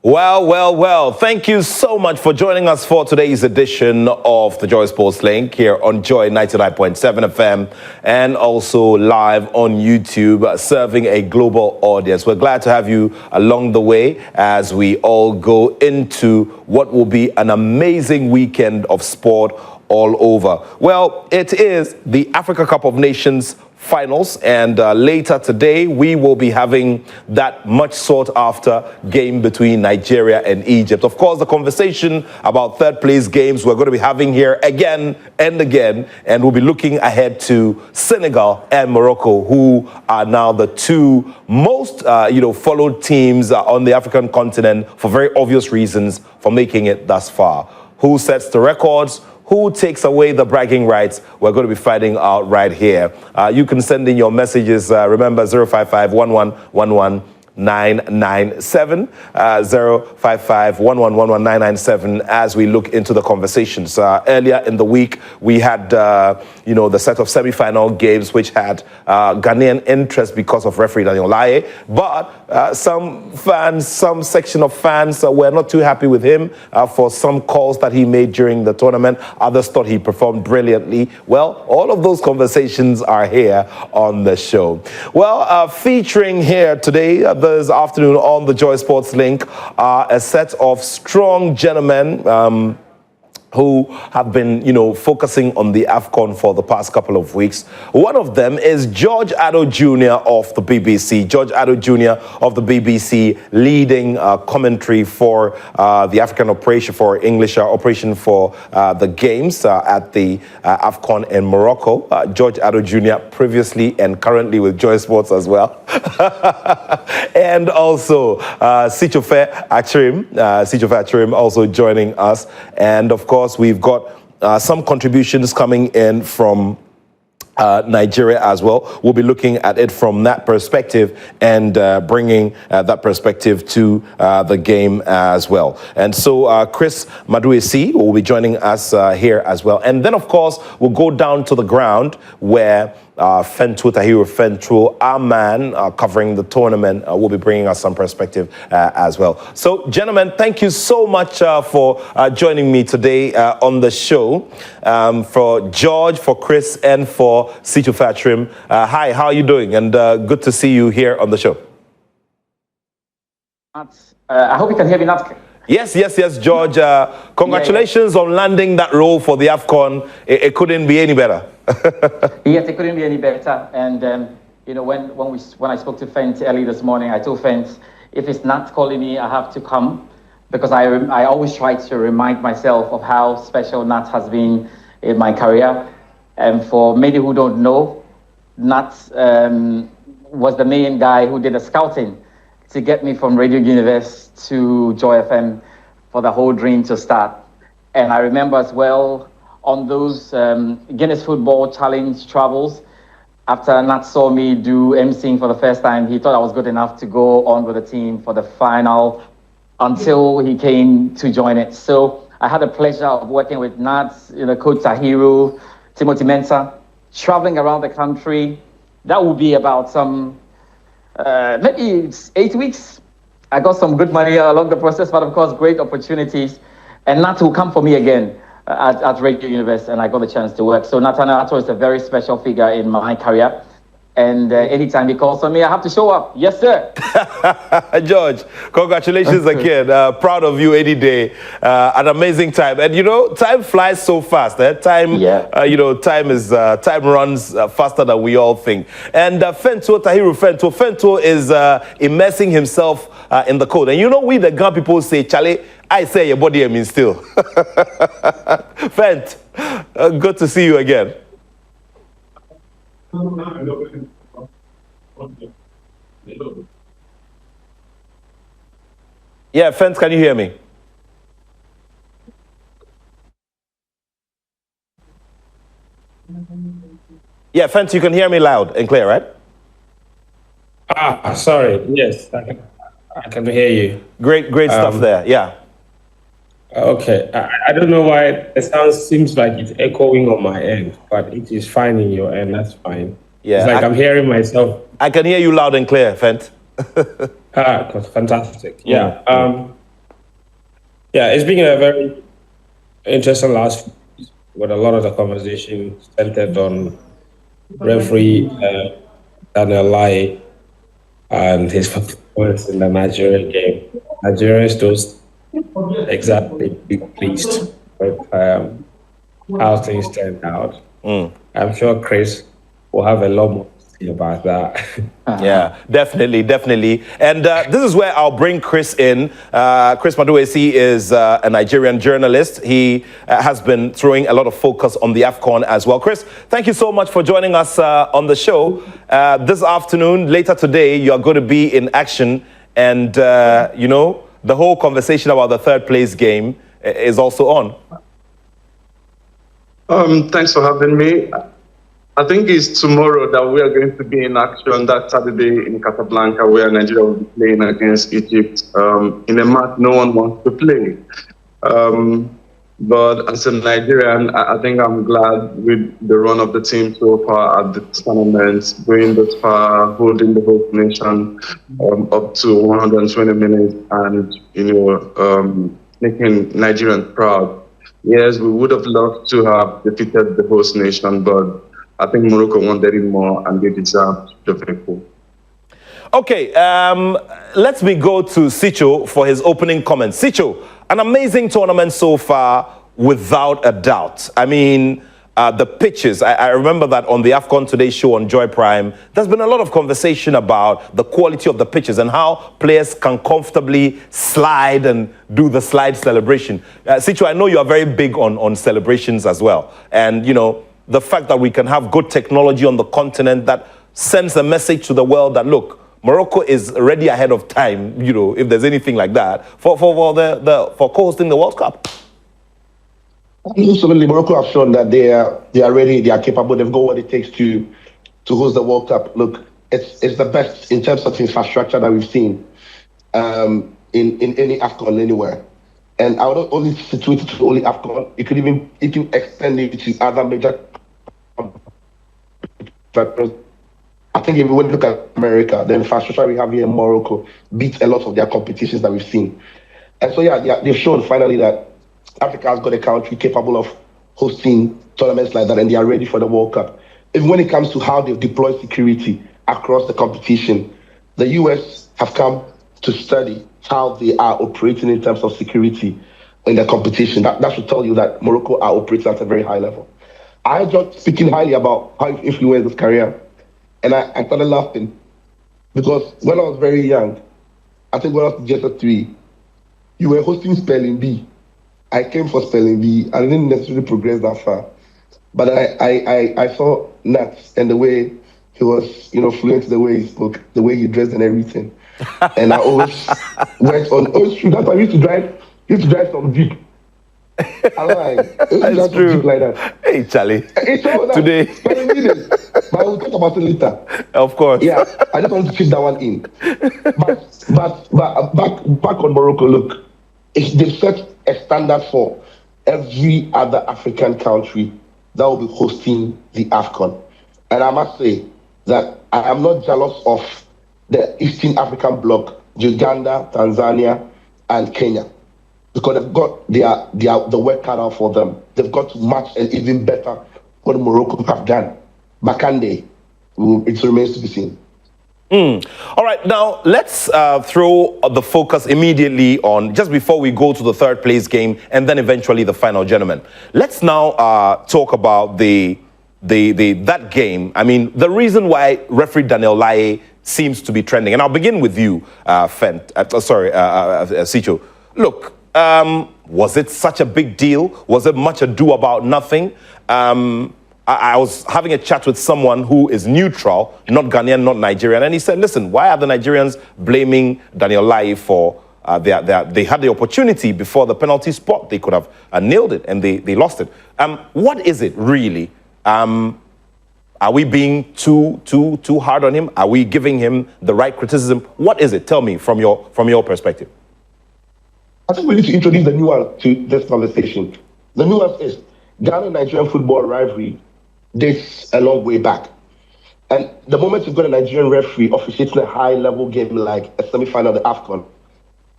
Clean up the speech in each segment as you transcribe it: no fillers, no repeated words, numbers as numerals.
Well. Thank you so much for joining us for today's edition of the Joy Sports Link here on Joy 99.7 FM and also live on YouTube, serving a global audience. We're glad to have you along the way as we all go into what will be an amazing weekend of sport all over. Well, it is the Africa Cup of Nations finals, and later today we will be having that much sought after game between Nigeria and Egypt. Of course, the conversation about third place games we're going to be having here again and again, and we'll be looking ahead to Senegal and Morocco, who are now the two most followed teams on the African continent for very obvious reasons for making it thus far. Who sets the records? Who takes away the bragging rights? We're going to be finding out right here. You can send in your messages. Remember, 055-1111-997, 055-1111-997, as we look into the conversations. Earlier in the week, we had, the set of semi-final games, which had Ghanaian interest because of referee Daniel Attoh. But some section of fans were not too happy with him for some calls that he made during the tournament. Others thought he performed brilliantly. Well, all of those conversations are here on the show. Well, featuring here today, this afternoon on the Joy Sports Link, a set of strong gentlemen who have been, focusing on the AFCON for the past couple of weeks. One of them is George Attoh Junior of the BBC. George Attoh Junior of the BBC, leading commentary for the African operation, for English operation for the games at the AFCON in Morocco. George Attoh Junior previously and currently with Joy Sports as well. And also Senegal Attoh also joining us. And of course, we've got some contributions coming in from Nigeria as well. We'll be looking at it from that perspective and bringing that perspective to the game as well. And so Chris Maduesi will be joining us here as well. And then, of course, we'll go down to the ground where Fentuo, our man covering the tournament, will be bringing us some perspective as well. So, gentlemen, thank you so much for joining me today on the show. For George, for Chris, and for Senegal Attoh. Hi, how are you doing? And good to see you here on the show. I hope you can hear me, Nat. Yes, George. Congratulations on landing that role for the AFCON. It couldn't be any better. Yes, it couldn't be any better. And when I spoke to Fent early this morning, I told Fent, if it's Nat calling me, I have to come, because I always try to remind myself of how special Nat has been in my career. And for many who don't know, Nat was the main guy who did the scouting to get me from Radio Universe to Joy FM for the whole dream to start. And I remember as well on those Guinness Football Challenge travels, after Nat saw me do emceeing for the first time, he thought I was good enough to go on with the team for the final until he came to join it. So I had the pleasure of working with Nat, Coach Tahiru, Timothy Mensah, traveling around the country. That would be about maybe 8 weeks. I got some good money along the process, but of course, great opportunities. And Nat will come for me again at Radio Universe, and I got the chance to work. So Nathaniel Attoh is a very special figure in my career. And anytime he calls on me, I have to show up. Yes, sir. George, congratulations again. Proud of you any day. An amazing time. And, time flies so fast. Time runs faster than we all think. And Fentuo is immersing himself in the code. And we the Ghana people say, Charlie, I say your body means still. Fent, good to see you again. Yeah, Fent, can you hear me? Yeah, Fent, you can hear me loud and clear, right? Sorry. Yes, I can hear you. Great stuff there. Yeah. Okay. I don't know why the sound seems like it's echoing on my end, but it is fine in your end. That's fine. Yeah. It's like I'm hearing myself. I can hear you loud and clear, Fent. Fantastic. Yeah. Yeah, it's been a very interesting last few weeks with a lot of the conversation centered on referee Daniel Lai and his performance in the Nigerian game. Nigerians don't exactly be pleased with how things turned out. I'm sure Chris will have a lot more to say about that. Yeah, definitely, definitely. And this is where I'll bring Chris in. Chris Maduesi is a Nigerian journalist. He has been throwing a lot of focus on the AFCON as well. Chris, thank you so much for joining us on the show. This afternoon, later today, you are going to be in action. And, you know, the whole conversation about the third place game is also on. Thanks for having me. I think it's tomorrow that we are going to be in action, that Saturday in Casablanca, where Nigeria will be playing against Egypt in a match no one wants to play. But as a Nigerian, I think I'm glad with the run of the team so far at the tournament, going this far, holding the host nation up to 120 minutes and, you know, making Nigerians proud. Yes, we would have loved to have defeated the host nation, but I think Morocco wanted it more and they deserved the victory. Okay, let me go to Sicho for his opening comments. Sicho, an amazing tournament so far, without a doubt. I mean, the pitches, I remember that on the AFCON Today show on Joy Prime, there's been a lot of conversation about the quality of the pitches and how players can comfortably slide and do the slide celebration. Sicho, I know you are very big on celebrations as well. And, you know, the fact that we can have good technology on the continent that sends a message to the world that, look, Morocco is already ahead of time, you know, if there's anything like that, for co-hosting the World Cup. Absolutely, Morocco have shown that they are ready, they are capable, they've got what it takes to host the World Cup. Look, it's the best in terms of infrastructure that we've seen in any AFCON anywhere. And I would not only situate it to only AFCON, it could even extend it to other major. I think if we look at America, the infrastructure we have here in Morocco beats a lot of their competitions that we've seen. And so, yeah, they've shown finally that Africa has got a country capable of hosting tournaments like that, and they are ready for the World Cup. Even when it comes to how they've deployed security across the competition, the US have come to study how they are operating in terms of security in the competition. That should tell you that Morocco are operating at a very high level. I enjoyed speaking highly about how it influenced his career, and I started laughing because when I was very young, I think when I was just 3, you were hosting Spelling Bee. I came for Spelling Bee. I didn't necessarily progress that far, but I saw Nat and the way he was, you know, fluent, the way he spoke, the way he dressed and everything, and I always went on. Oh, it's true. That's why I used to drive some Jeep. That's true. Like that. Hey, Charlie. Today. But we'll talk about it later. Of course. Yeah, I just wanted to keep that one in. But back on Morocco, look, they've set a standard for every other African country that will be hosting the AFCON. And I must say that I am not jealous of the Eastern African bloc, Uganda, Tanzania, and Kenya, because they've got the work cut out for them. They've got to match and even better what Morocco have done. Bakande, it remains to be seen. All right, now let's throw the focus immediately on, just before we go to the third place game and then eventually the final, gentlemen. Let's now talk about that game. I mean, the reason why referee Daniel Lai seems to be trending, and I'll begin with you, Sicho. Look, was it such a big deal? Was it much ado about nothing? I was having a chat with someone who is neutral, not Ghanaian, not Nigerian, and he said, listen, why are the Nigerians blaming Daniel Lai for they had the opportunity before the penalty spot? They could have nailed it, and they lost it. What is it really? Are we being too hard on him? Are we giving him the right criticism? What is it? Tell me from your perspective. I think we need to introduce the nuance to this conversation. The nuance is Ghana-Nigerian football rivalry dates a long way back. And the moment you've got a Nigerian referee officiating a high-level game like a semi-final of the AFCON,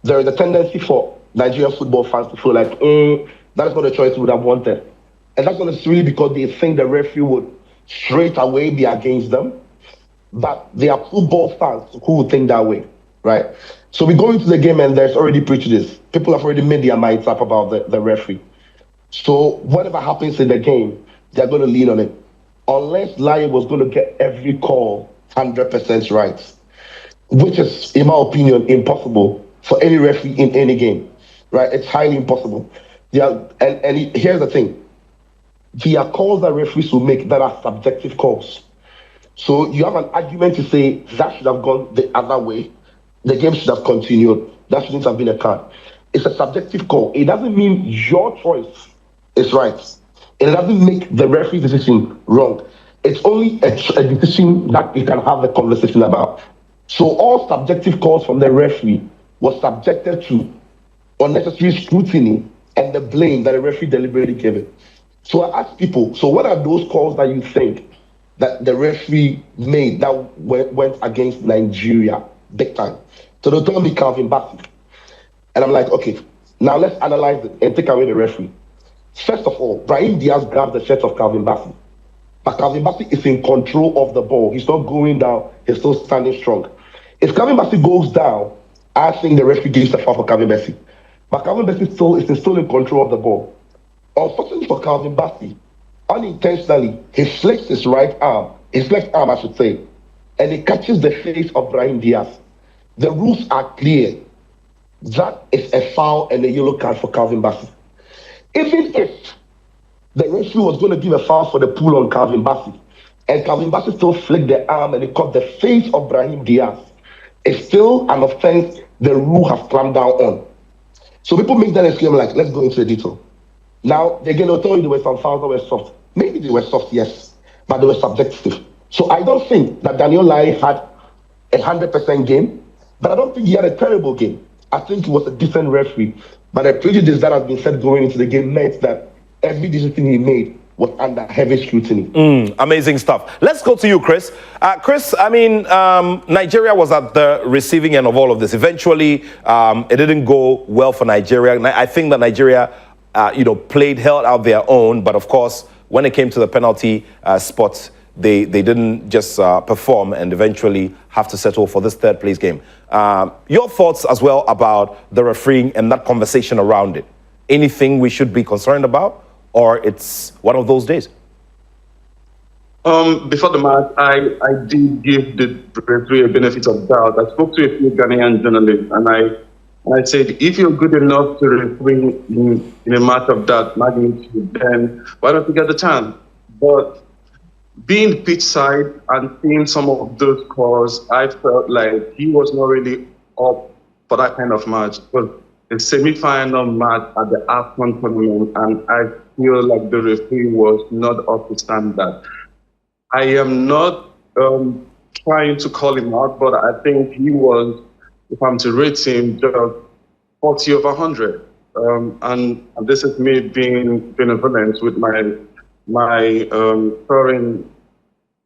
there is a tendency for Nigerian football fans to feel like, that's not a choice we would have wanted. And that's not necessarily because they think the referee would straight away be against them, but there are football fans who would think that way, right? So we go into the game and there's already prejudice. People have already made their minds up about the referee. So whatever happens in the game, they're going to lean on it. Unless Lai was going to get every call 100% right, which is, in my opinion, impossible for any referee in any game, right? It's highly impossible. Here's the thing. There are calls that referees will make that are subjective calls. So you have an argument to say that should have gone the other way. The game should have continued. That shouldn't have been a card. It's a subjective call. It doesn't mean your choice is right. It doesn't make the referee's decision wrong. It's only a decision that we can have a conversation about. So all subjective calls from the referee was subjected to unnecessary scrutiny and the blame that the referee deliberately gave it. So I ask people, so what are those calls that you think that the referee made that went against Nigeria big time? So they told me Calvin Bassey. And I'm like, okay, now let's analyze it and take away the referee. First of all, Brahim Diaz grabbed the shirt of Calvin Bassey. But Calvin Bassey is in control of the ball. He's not going down. He's still standing strong. If Calvin Bassey goes down, I think the referee gives the foul for Calvin Bassey. But Calvin Bassey is still in control of the ball. Unfortunately for Calvin Bassey, unintentionally, he flicks his left arm, I should say, and he catches the face of Brahim Diaz. The rules are clear. That is a foul and a yellow card for Calvin Bassey. Even if the referee was going to give a foul for the pull on Calvin Bassey, and Calvin Bassey still flicked the arm and he caught the face of Brahim Diaz, it's still an offense the rule has clamped down on. So people make that excuse like, let's go into the detail. Now, again, they'll tell you there were some fouls that were soft. Maybe they were soft, yes, but they were subjective. So I don't think that Daniel Lai had 100% game, but I don't think he had a terrible game. I think he was a decent referee. But the prejudice that has been set going into the game meant that every decision he made was under heavy scrutiny. Amazing stuff. Let's go to you, Chris. Chris, I mean, Nigeria was at the receiving end of all of this. Eventually, it didn't go well for Nigeria. I think that Nigeria, held out their own. But of course, when it came to the penalty spot, they didn't just perform and eventually have to settle for this third place game. Your thoughts as well about the refereeing and that conversation around it. Anything we should be concerned about, or it's one of those days? Before the match, I did give the referee a benefit of doubt. I spoke to a few Ghanaian journalists, and I said, if you're good enough to referee in a match of that magnitude, then why don't you get the chance? But being pitch side and seeing some of those calls, I felt like he was not really up for that kind of match. It was a semi-final match at the AFCON tournament, and I feel like the referee was not up to standard. I am not trying to call him out, but I think he was, if I'm to rate him, just 40 over 100. And this is me being benevolent with my foreign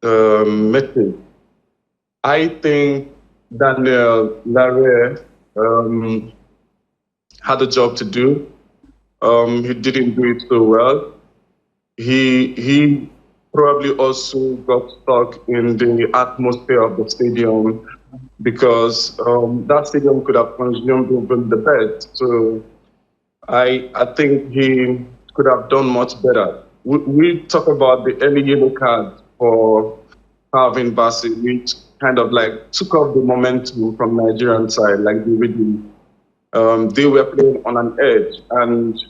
message. I think Daniel Larre had a job to do. He didn't do it so well. He probably also got stuck in the atmosphere of the stadium because that stadium could have consumed even the best. So I think he could have done much better. We talk about the early yellow card for Calvin Bassey, which kind of like took off the momentum from Nigerian side, like they were playing on an edge, and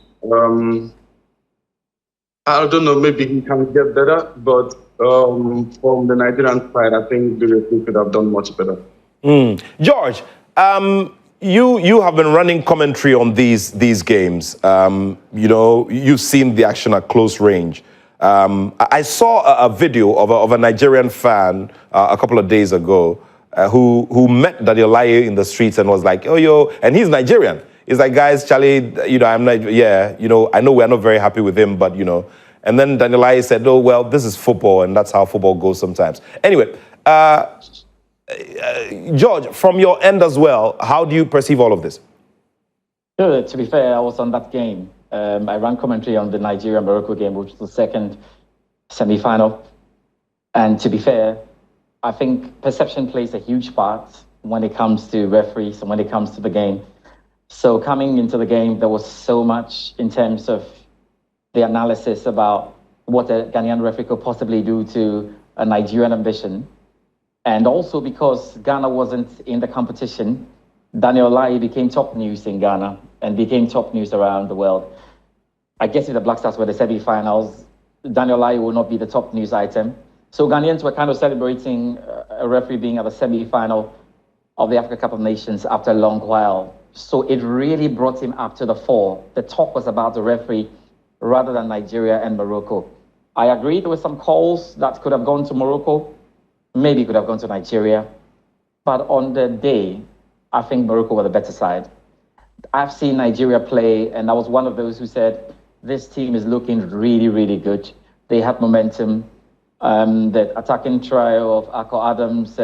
I don't know, maybe he can get better, but from the Nigerian side, I think the referee could have done much better. George, you have been running commentary on these games. You've seen the action at close range. I saw a video of a Nigerian fan a couple of days ago who met Daniel Lai in the streets and was like, and he's Nigerian. He's like, guys, Charlie, I'm not, I know we're not very happy with him, but, and then Daniel Lai said, oh, well, this is football, and that's how football goes sometimes. Anyway, George, from your end as well, how do you perceive all of this? Sure, to be fair, I was on that game. I ran commentary on the Nigeria-Morocco game, which was the second semi-final. And to be fair, I think perception plays a huge part when it comes to referees and when it comes to the game. So coming into the game, there was so much in terms of the analysis about what a Ghanaian referee could possibly do to a Nigerian ambition. And also because Ghana wasn't in the competition, Daniel Lai became top news in Ghana and became top news around the world. I guess if the Black Stars were the semi-finals, Daniel Lai will not be the top news item. So Ghanaians were kind of celebrating a referee being at the semi-final of the Africa Cup of Nations after a long while. So it really brought him up to the fore. The talk was about the referee rather than Nigeria and Morocco. I agree there were some calls that could have gone to Morocco, maybe could have gone to Nigeria. But on the day, I think Morocco were the better side. I've seen Nigeria play, and I was one of those who said, this team is looking really, really good. They have momentum. The attacking trio of Ako Adams,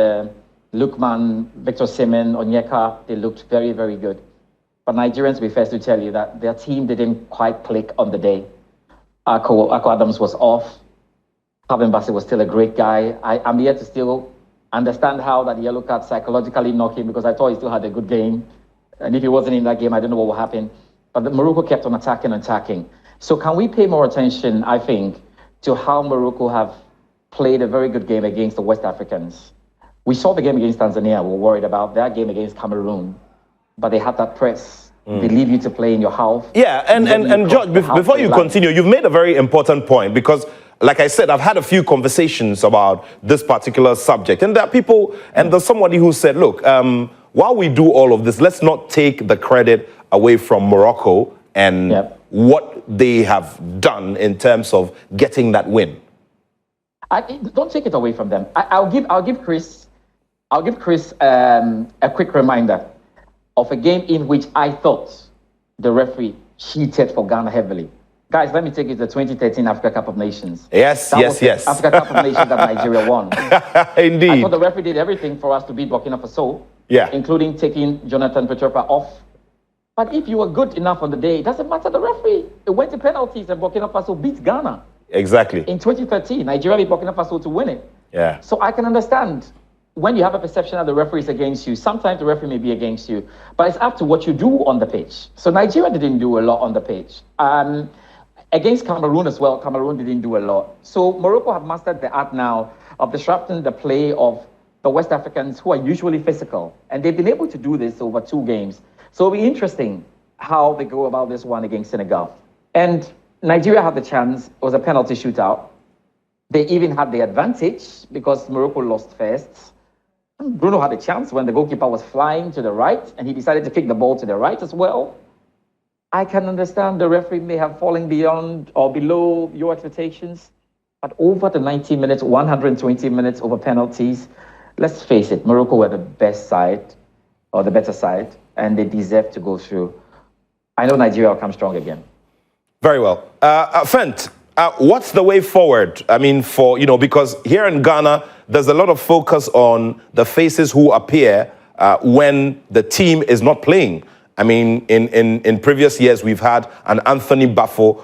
Lukman, Victor Osimhen, Onyeka, they looked very, very good. But Nigerians, to be first to tell you that their team didn't quite click on the day. Ako Adams was off. Calvin Bassey was still a great guy. I'm yet to still understand how that yellow card psychologically knocked him, because I thought he still had a good game. And if he wasn't in that game, I don't know what would happen. But Morocco kept on attacking. So can we pay more attention, I think, to how Morocco have played a very good game against the West Africans? We saw the game against Tanzania. We were worried about that game against Cameroon. But they had that press. They leave you to play in your half. Yeah, and George, before you continue, you've made a very important point, because like I said, I've had a few conversations about this particular subject, and there are people, and there's somebody who said, look, while we do all of this, let's not take the credit away from Morocco and what they have done in terms of getting that win. Don't take it away from them. I'll give Chris a quick reminder of a game in which I thought the referee cheated for Ghana heavily. Guys, let me take you to the 2013 Africa Cup of Nations. Yes. Africa Cup of Nations that Nigeria won. Indeed. I thought the referee did everything for us to beat Burkina Faso, including taking Jonathan Petropa off. But if you were good enough on the day, it doesn't matter the referee. It went to penalties and Burkina Faso beat Ghana. Exactly. In 2013, Nigeria beat Burkina Faso to win it. Yeah. So I can understand when you have a perception that the referee is against you. Sometimes the referee may be against you, but it's up to what you do on the pitch. So Nigeria didn't do a lot on the pitch. Against Cameroon as well, Cameroon didn't do a lot. So Morocco have mastered the art now of disrupting the play of the West Africans, who are usually physical. And they've been able to do this over 2 games. So it'll be interesting how they go about this one against Senegal. And Nigeria had the chance. It was a penalty shootout. They even had the advantage because Morocco lost first. Bruno had a chance when the goalkeeper was flying to the right, and he decided to kick the ball to the right as well. I can understand the referee may have fallen beyond or below your expectations, but over the 90 minutes, 120 minutes over penalties, let's face it, Morocco were the best side or the better side, and they deserve to go through. I know Nigeria will come strong again. Very well. Fent, what's the way forward? I mean, because here in Ghana, there's a lot of focus on the faces who appear when the team is not playing. I mean, in previous years, we've had an Anthony Bafo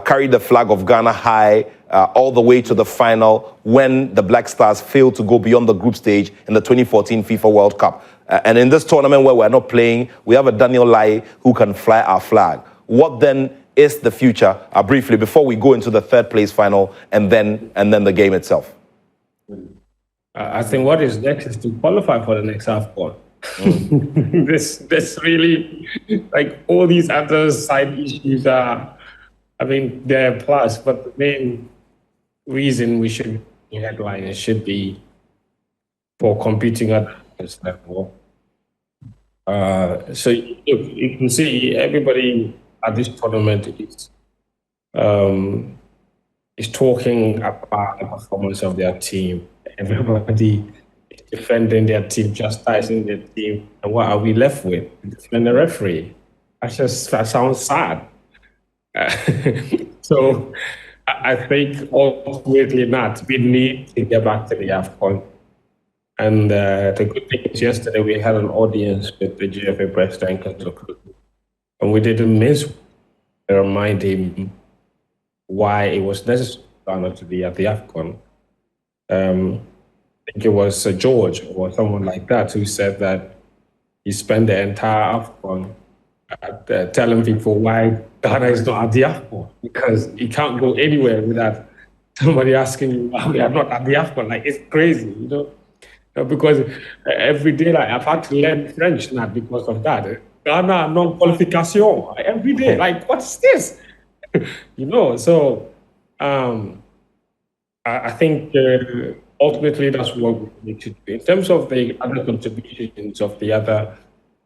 carry the flag of Ghana high all the way to the final when the Black Stars failed to go beyond the group stage in the 2014 FIFA World Cup. And in this tournament where we're not playing, we have a Daniel Lai who can fly our flag. What then is the future, briefly, before we go into the 3rd place final and then the game itself? I think what is next is to qualify for the next AFCON. This really, like, all these other side issues are, I mean, they're a plus, but the main reason we should be headliners should be for competing at this level. So you can see everybody at this tournament is talking about the performance of their team. Everybody is defending their team, chastising their team. And what are we left with? Defend the referee. That sounds sad. So I think ultimately not. We need to get back to the AFCON. And the good thing is yesterday we had an audience with the GFA president, and we didn't miss to remind him why it was necessary for Ghana to be at the AFCON. I think it was George or someone like that who said that he spent the entire AFCON telling people why Ghana is not at the AFCON, because you can't go anywhere without somebody asking you why we are not at the AFCON. Like, it's crazy, because every day, like, I've had to learn French now because of that. Ghana non-qualification every day. Like, what's this? So I think ultimately that's what we need to do. In terms of the other contributions of the other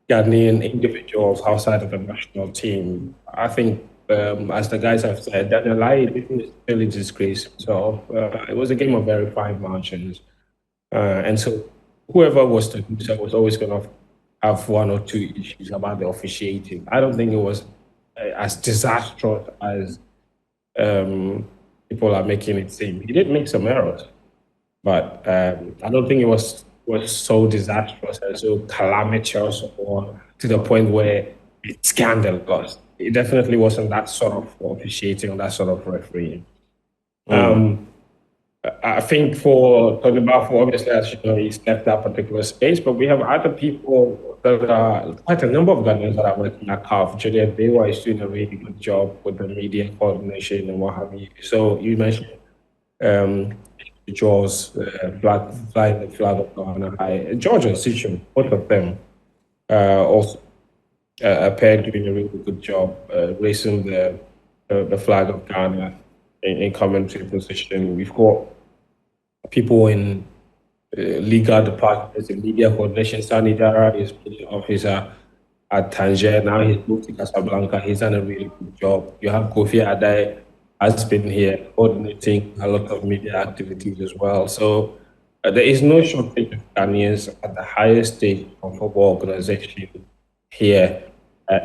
Ghanaian individuals outside of the national team, I think, as the guys have said, Daniel Attoh didn't really disgrace himself. It was a game of very fine margins. And so whoever was the loser was always going to have one or two issues about the officiating. I don't think it was as disastrous as people are making it seem. He did make some errors, but I don't think it was so disastrous and so calamitous or to the point where it's scandalous. It definitely wasn't that sort of officiating or that sort of refereeing. I think for Tony Balfour, obviously, as you know, he's left that particular space, but we have other people that are, quite a number of Ghanaians that are working at CAF. Julian Bewa is doing a really good job with the media coordination and what have you. So you mentioned George flying the flag of Ghana high. George and Sichum, both of them also appeared doing a really good job raising the flag of Ghana in commentary position. We've got people in legal departments and media coordination. Sani Dara is media officer at Tangier. Now he's moved to Casablanca. He's done a really good job. You have Kofi Adai has been here coordinating a lot of media activities as well. So there is no shortage of Ghanaians at the highest stage of football organization here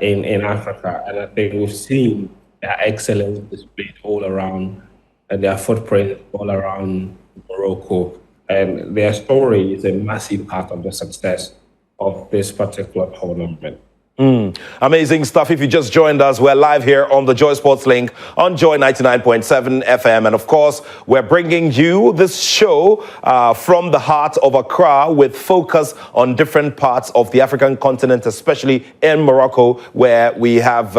in Africa. And I think we've seen their excellence displayed all around and their footprint all around Morocco. And their story is a massive part of the success of this particular tournament. Amazing stuff. If you just joined us, we're live here on the Joy Sports Link on Joy 99.7 FM. And of course, we're bringing you this show from the heart of Accra with focus on different parts of the African continent, especially in Morocco, where we have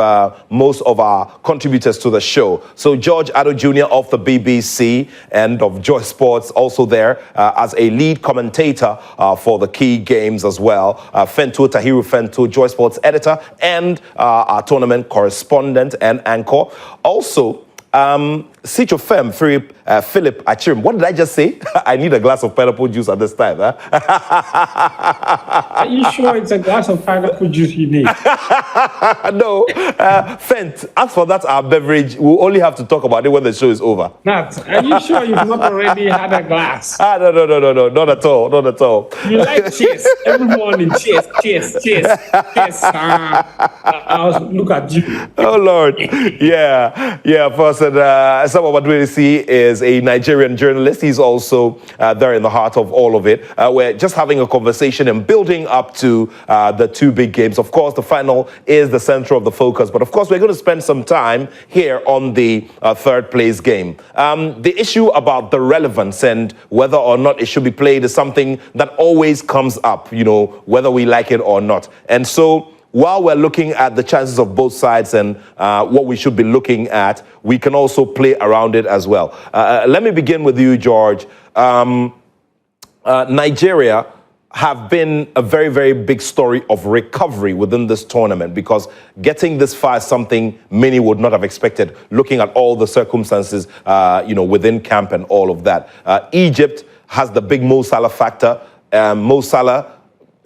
most of our contributors to the show. So George Attoh Junior of the BBC and of Joy Sports also there as a lead commentator for the key games as well. Fento Tahiru Fento, Joy Sports editor and our tournament correspondent and anchor. Also, Sicho Fem, Philip Achirim. What did I just say? I need a glass of pineapple juice at this time. Huh? Are you sure it's a glass of pineapple juice you need? No. Fent, as for that, our beverage, we'll only have to talk about it when the show is over. Nat, are you sure you've not already had a glass? No. Not at all. Not at all. You like cheers. Every morning, cheers. I'll look at you. Oh, Lord. Yeah. First, some of what we see is a Nigerian journalist. He's also there in the heart of all of it. We're just having a conversation and building up to the two big games. Of course, the final is the center of the focus. But of course, we're going to spend some time here on the third place game. The issue about the relevance and whether or not it should be played is something that always comes up, whether we like it or not. And so while we're looking at the chances of both sides and what we should be looking at, we can also play around it as well. Let me begin with you, George. Nigeria have been a very, very big story of recovery within this tournament, because getting this far is something many would not have expected, looking at all the circumstances, within camp and all of that. Egypt has the big Mo Salah factor. Mo Salah,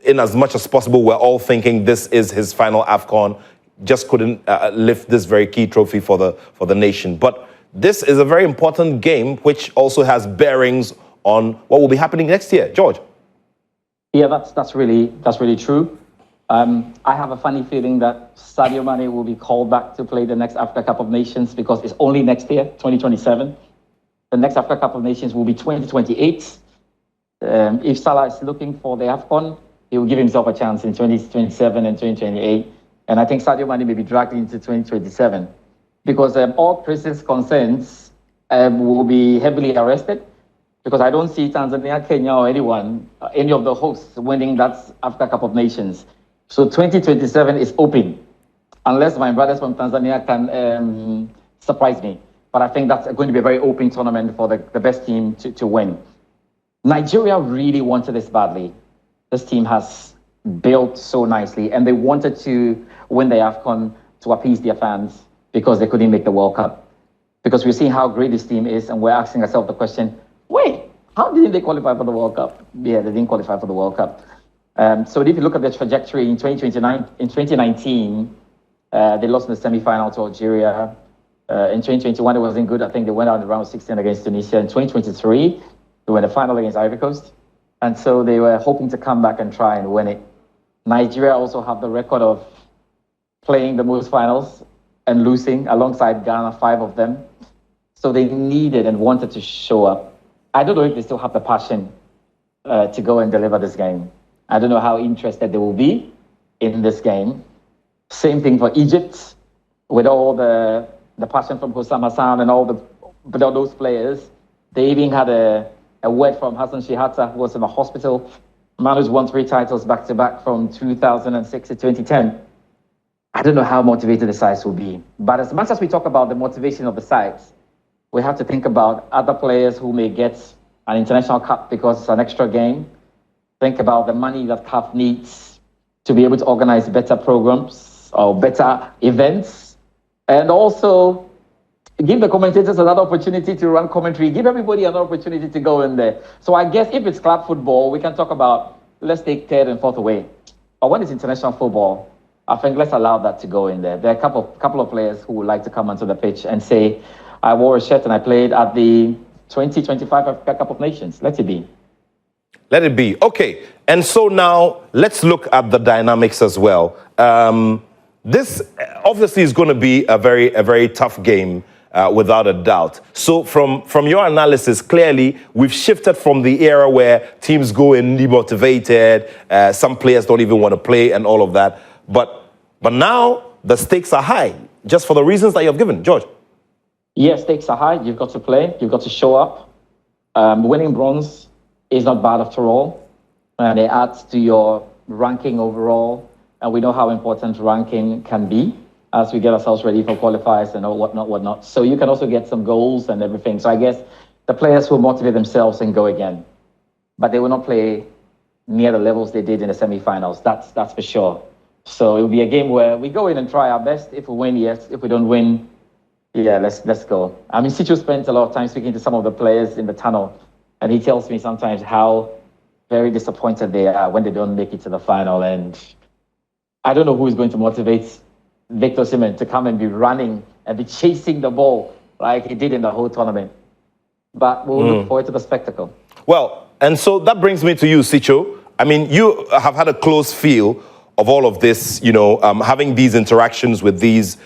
in as much as possible, we're all thinking this is his final AFCON, just couldn't lift this very key trophy for the nation. But this is a very important game, which also has bearings on what will be happening next year. George? Yeah, that's really true. I have a funny feeling that Sadio Mane will be called back to play the next Africa Cup of Nations, because it's only next year, 2027. The next Africa Cup of Nations will be 2028. If Salah is looking for the AFCON, he will give himself a chance in 2027 and 2028. And I think Sadio Mane may be dragged into 2027 because all Chris's concerns will be heavily arrested, because I don't see Tanzania, Kenya, or anyone, any of the hosts winning that Africa Cup of Nations. So 2027 is open, unless my brothers from Tanzania can surprise me. But I think that's going to be a very open tournament for the best team to win. Nigeria really wanted this badly. This team has built so nicely, and they wanted to win the AFCON to appease their fans because they couldn't make the World Cup. Because we're seeing how great this team is, and we're asking ourselves the question, wait, how didn't they qualify for the World Cup? Yeah, they didn't qualify for the World Cup. So if you look at their trajectory in 2019, they lost in the semi-final to Algeria. In 2021, it wasn't good. I think they went out in round 16 against Tunisia. In 2023, they were in the final against Ivory Coast. And so they were hoping to come back and try and win it. Nigeria also have the record of playing the most finals and losing, alongside Ghana, 5 of them. So they needed and wanted to show up. I don't know if they still have the passion to go and deliver this game. I don't know how interested they will be in this game. Same thing for Egypt, with all the passion from Hussam Hassan and all those players. They even had a word from Hassan Shihata, who was in the hospital. Man who's won 3 titles back-to-back from 2006 to 2010. I don't know how motivated the sides will be. But as much as we talk about the motivation of the sides, we have to think about other players who may get an international cup because it's an extra game. Think about the money that CAF needs to be able to organize better programs or better events. And also give the commentators another opportunity to run commentary. Give everybody another opportunity to go in there. So I guess if it's club football, we can talk about, let's take 3rd and 4th away. But when it's international football, I think let's allow that to go in there. There are a couple of players who would like to come onto the pitch and say, I wore a shirt and I played at the 2025 Africa Cup of Nations. Let it be. Let it be. Okay. And so now let's look at the dynamics as well. This obviously is going to be a very tough game, without a doubt. So from your analysis, clearly we've shifted from the era where teams go in demotivated, some players don't even want to play and all of that. But now the stakes are high, just for the reasons that you've given. George? Yes, stakes are high. You've got to play. You've got to show up. Winning bronze is not bad after all. And it adds to your ranking overall. And we know how important ranking can be as we get ourselves ready for qualifiers and whatnot. So you can also get some goals and everything. So I guess the players will motivate themselves and go again. But they will not play near the levels they did in the semi-finals. That's for sure. So it will be a game where we go in and try our best. If we win, yes. If we don't win, yeah, let's go. I mean, Sichu spent a lot of time speaking to some of the players in the tunnel, and he tells me sometimes how very disappointed they are when they don't make it to the final. And I don't know who is going to motivate Victor Osimhen to come and be running and be chasing the ball like he did in the whole tournament. But we'll look forward to the spectacle. Well, and so that brings me to you, Sicho. I mean, you have had a close feel of all of this, having these interactions with these,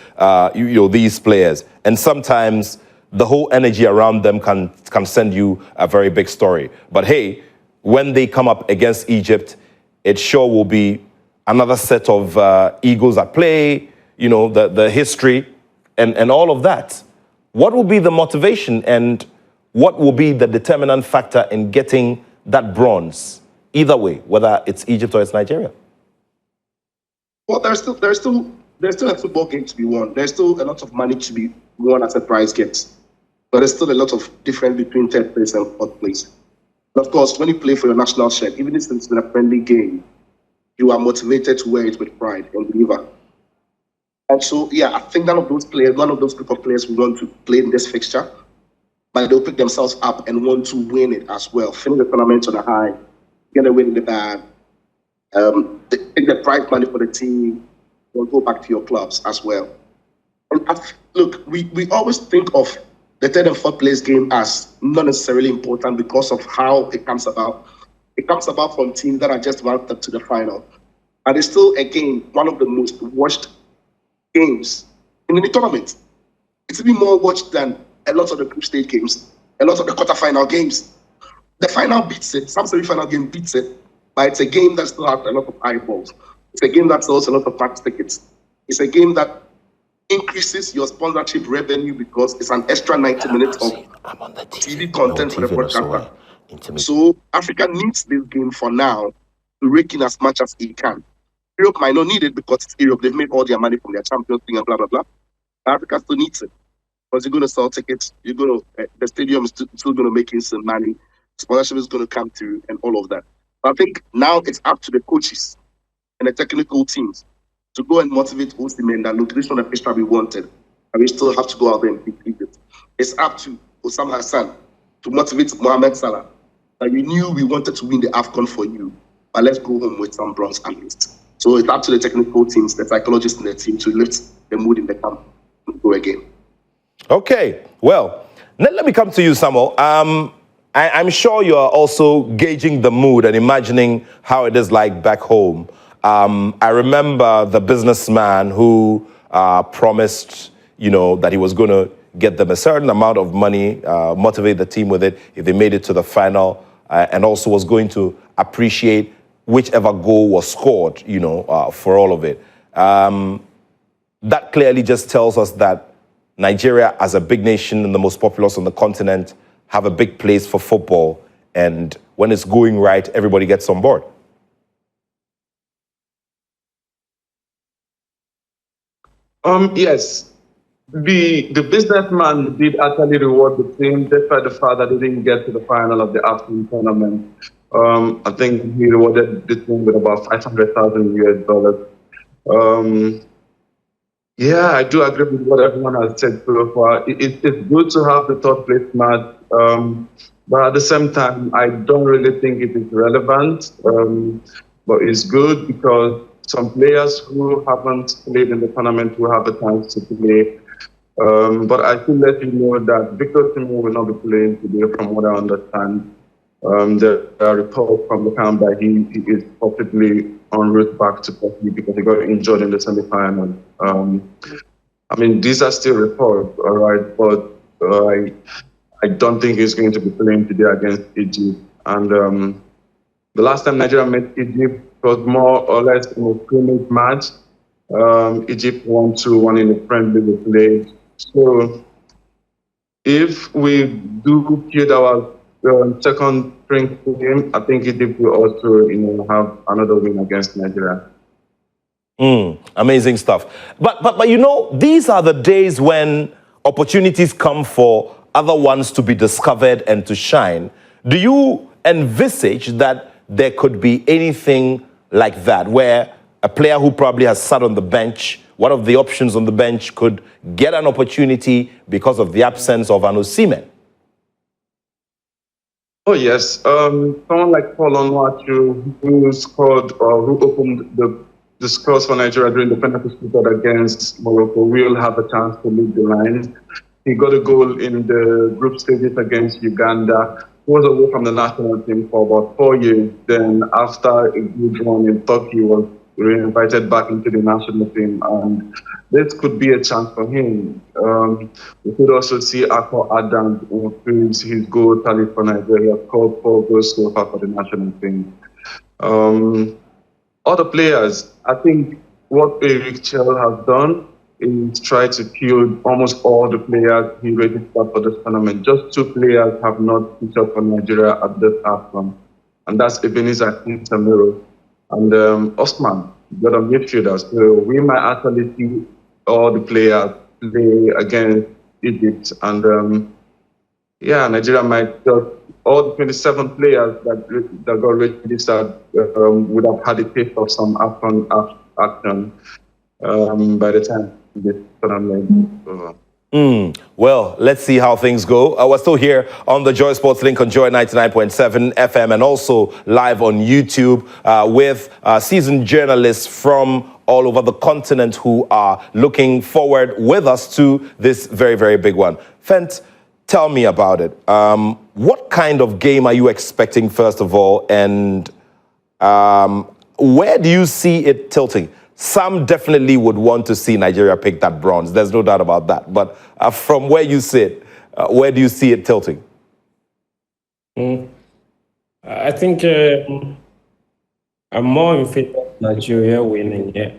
these players. And sometimes the whole energy around them can send you a very big story. But hey, when they come up against Egypt, it sure will be another set of egos at play, the history and all of that. What will be the motivation and what will be the determinant factor in getting that bronze, either way, whether it's Egypt or it's Nigeria? Well, there's still a football game to be won. There's still a lot of money to be won as a prize gets. But there's still a lot of difference between 3rd place and 4th place. And of course, when you play for your national shirt, even if it's been a friendly game, you are motivated to wear it with pride and deliver. And so, yeah, I think none of those group of players will want to play in this fixture, but they'll pick themselves up and want to win it as well. Finish the tournament on a high, get a win in the bag, take the prize money for the team, and go back to your clubs as well. And look, we always think of the 3rd and 4th place game as not necessarily important because of how it comes about. It comes about from teams that are just ranked up to the final. And it's still, again, one of the most watched games in the tournament. It's even more watched than a lot of the group stage games, a lot of the quarterfinal games. The final beats it, some semi-final game beats it, but it's a game that still has a lot of eyeballs. It's a game that sells a lot of practice tickets. It's a game that increases your sponsorship revenue because it's an extra 90 minutes of TV content for the broadcaster. So Africa needs this game for now to rake in as much as it can. Europe might not need it because it's Europe. They've made all their money from their Champions League and blah, blah, blah. Africa still needs it because you're going to sell tickets. You're going to, the stadium is still going to make in some money. Sponsorship is going to come through and all of that. I think now it's up to the coaches and the technical teams to go and motivate Osimhen that look, this is not the picture we wanted. And we still have to go out there and complete it. It's up to Osam Hassan to motivate Mohamed Salah that we knew we wanted to win the AFCON for you, but let's go home with some bronze at least. So it's up to the technical teams, the psychologists in the team to lift the mood in the camp and go again. Okay, well, let me come to you, Samuel. I'm sure you're also gauging the mood and imagining how it is like back home. I remember the businessman who promised, that he was going to get them a certain amount of money, motivate the team with it if they made it to the final, and also was going to appreciate whichever goal was scored, for all of it. That clearly just tells us that Nigeria, as a big nation and the most populous on the continent, have a big place for football. And when it's going right, everybody gets on board. Yes. The businessman did actually reward the team despite the fact that they didn't get to the final of the AFCON tournament. I think he rewarded the team with about $500,000 US. Yeah, I do agree with what everyone has said so far. It's good to have the third place match, but at the same time, I don't really think it is relevant. But it's good because some players who haven't played in the tournament will have a chance to play. But I should let you know that Victor Osimhen will not be playing today, from what I understand. There are reports from the camp that he is possibly en route back to Turkey because he got injured in the semi-final. These are still reports, all right, but I don't think he's going to be playing today against Egypt. And the last time Nigeria met Egypt was more or less in a scrimmage match. Egypt won 2-1 in a friendly play. So if we do kill our second string game, I think Egypt will also, have another win against Nigeria. Amazing stuff. But these are the days when opportunities come for other ones to be discovered and to shine. Do you envisage that there could be anything like that, where a player who probably has sat on the bench, one of the options on the bench, could get an opportunity because of the absence of an Osimhen? Oh, yes. Someone like Paul Onwuachu, who scored or who opened the scores for Nigeria during the penalty shootout against Morocco, will have a chance to lead the line. He got a goal in the group stages against Uganda. He was away from the national team for about 4 years. Then, after a good run in Turkey, was reinvited back into the national team, and this could be a chance for him. We could also see Akko Adams increase his goal tally for Nigeria, scored 4 goals so far for the national team. Other players, I think what Eric Chell has done is try to kill almost all the players he registered for this tournament. Just 2 players have not featured for Nigeria at this AFCON, and that's Ebenezer Samiro and Osman, the other midfielders. So we might actually see all the players play against Egypt, and Nigeria might just, all the 27 players that got registered would have had a taste of some AFCON action by the time this tournament is over. Well, let's see how things go. We're still here on the Joy Sports Link on Joy 99.7 FM and also live on YouTube with seasoned journalists from all over the continent who are looking forward with us to this very, very big one. Fent, tell me about it. What kind of game are you expecting, first of all, and where do you see it tilting? Some definitely would want to see Nigeria pick that bronze. There's no doubt about that. But from where you sit, where do you see it tilting? I think I'm more in favor of Nigeria winning, yeah.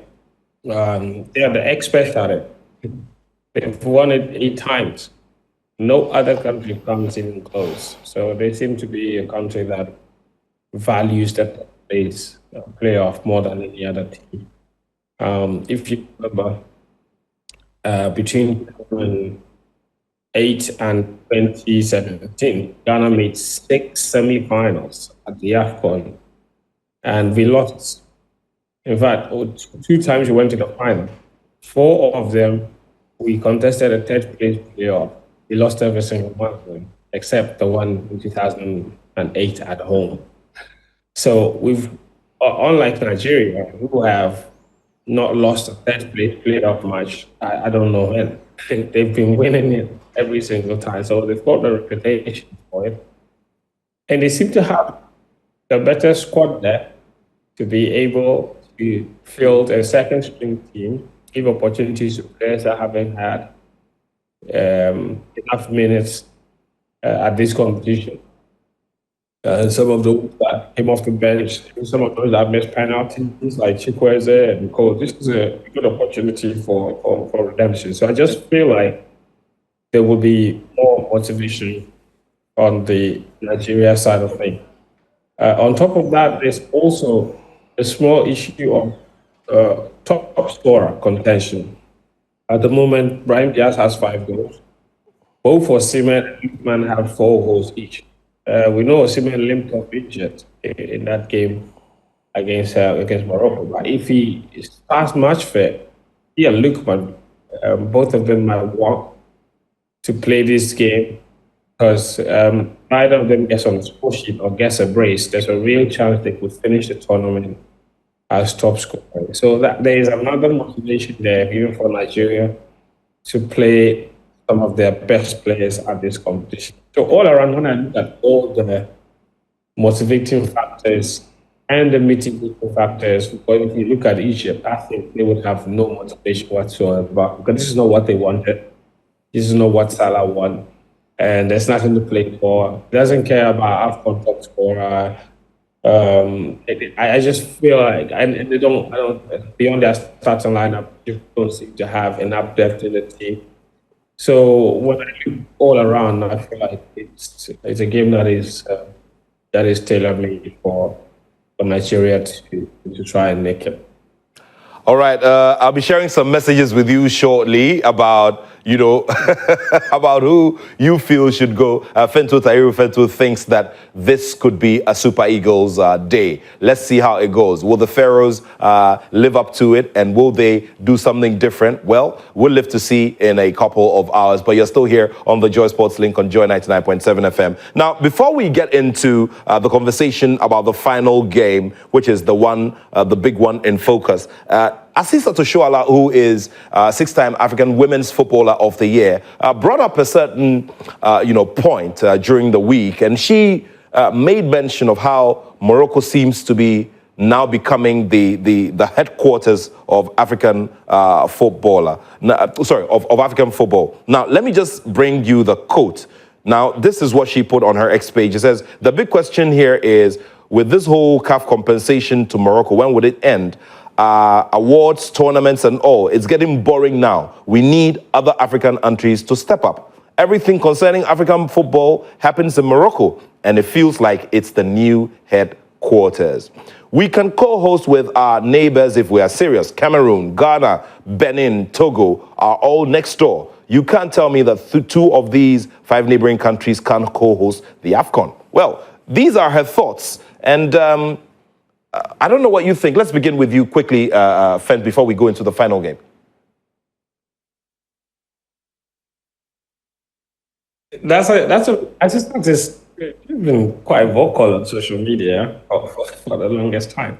They are the experts at it. They've won it 8 times. No other country comes even close. So they seem to be a country that values that playoff more than any other team. If you remember, between 2008 and 2017, Ghana made 6 semi-finals at the AFCON, and we lost. In fact, 2 times we went to the final. 4 of them, we contested a third place playoff. We lost every single one of them, except the one in 2008 at home. So we've, unlike Nigeria, who have not lost a third place playoff match, I don't know when. They've been winning it every single time. So they've got the reputation for it. And they seem to have the better squad there to be able to field a second string team, give opportunities to players that haven't had enough minutes at this competition. Some of those that came off the bench, some of those that missed penalties, like Chikwueze and Cole. This is a good opportunity for redemption. So I just feel like there will be more motivation on the Nigeria side of things. On top of that, there's also a small issue of top scorer contention. At the moment, Brahim Diaz has 5 goals. Both Osimhen and Lookman have 4 goals each. We know Osimhen limped off injured in that game against Morocco. But if he starts match fit, he and Lookman, both of them might want to play this game, because either of them gets on the score sheet or gets a brace, there's a real chance they could finish the tournament as top scorer. So that there is another motivation there, even for Nigeria, to play some of their best players at this competition. So all around, when I look at all the motivating factors and the mitigating factors, because if you look at Egypt, I think they would have no motivation whatsoever, because this is not what they wanted. This is not what Salah won. And there's nothing to play for. He doesn't care about AFCON top scorer. I just feel like, and they don't, beyond their starting lineup, they don't seem to have enough depth in the team. So when I look all around, I feel like it's a game that is tailor-made for Nigeria to try and make it. All right, I'll be sharing some messages with you shortly about, about who you feel should go. Fentu Tahiru Fentu thinks that this could be a Super Eagles day. Let's see how it goes. Will the Pharaohs live up to it, and will they do something different? Well, we'll live to see in a couple of hours, but you're still here on the Joy Sports link on Joy 99.7 FM. Now, before we get into the conversation about the final game, which is the big one in focus, Asisa Toshuala, who is 6-time African Women's Footballer of the Year, brought up a certain, point during the week, and she made mention of how Morocco seems to be now becoming the headquarters of African of African football. Now, let me just bring you the quote. Now, this is what she put on her X page. It says, the big question here is, with this whole CAF compensation to Morocco, when would it end? Awards, tournaments, and all. It's getting boring now. We need other African countries to step up. Everything concerning African football happens in Morocco, and it feels like it's the new headquarters. We can co-host with our neighbors if we are serious. Cameroon, Ghana, Benin, Togo are all next door. You can't tell me that 2 of these 5 neighboring countries can't co-host the AFCON. Well, these are her thoughts, and I don't know what you think. Let's begin with you quickly, Fent, before we go into the final game. I just think this been quite vocal on social media for the longest time.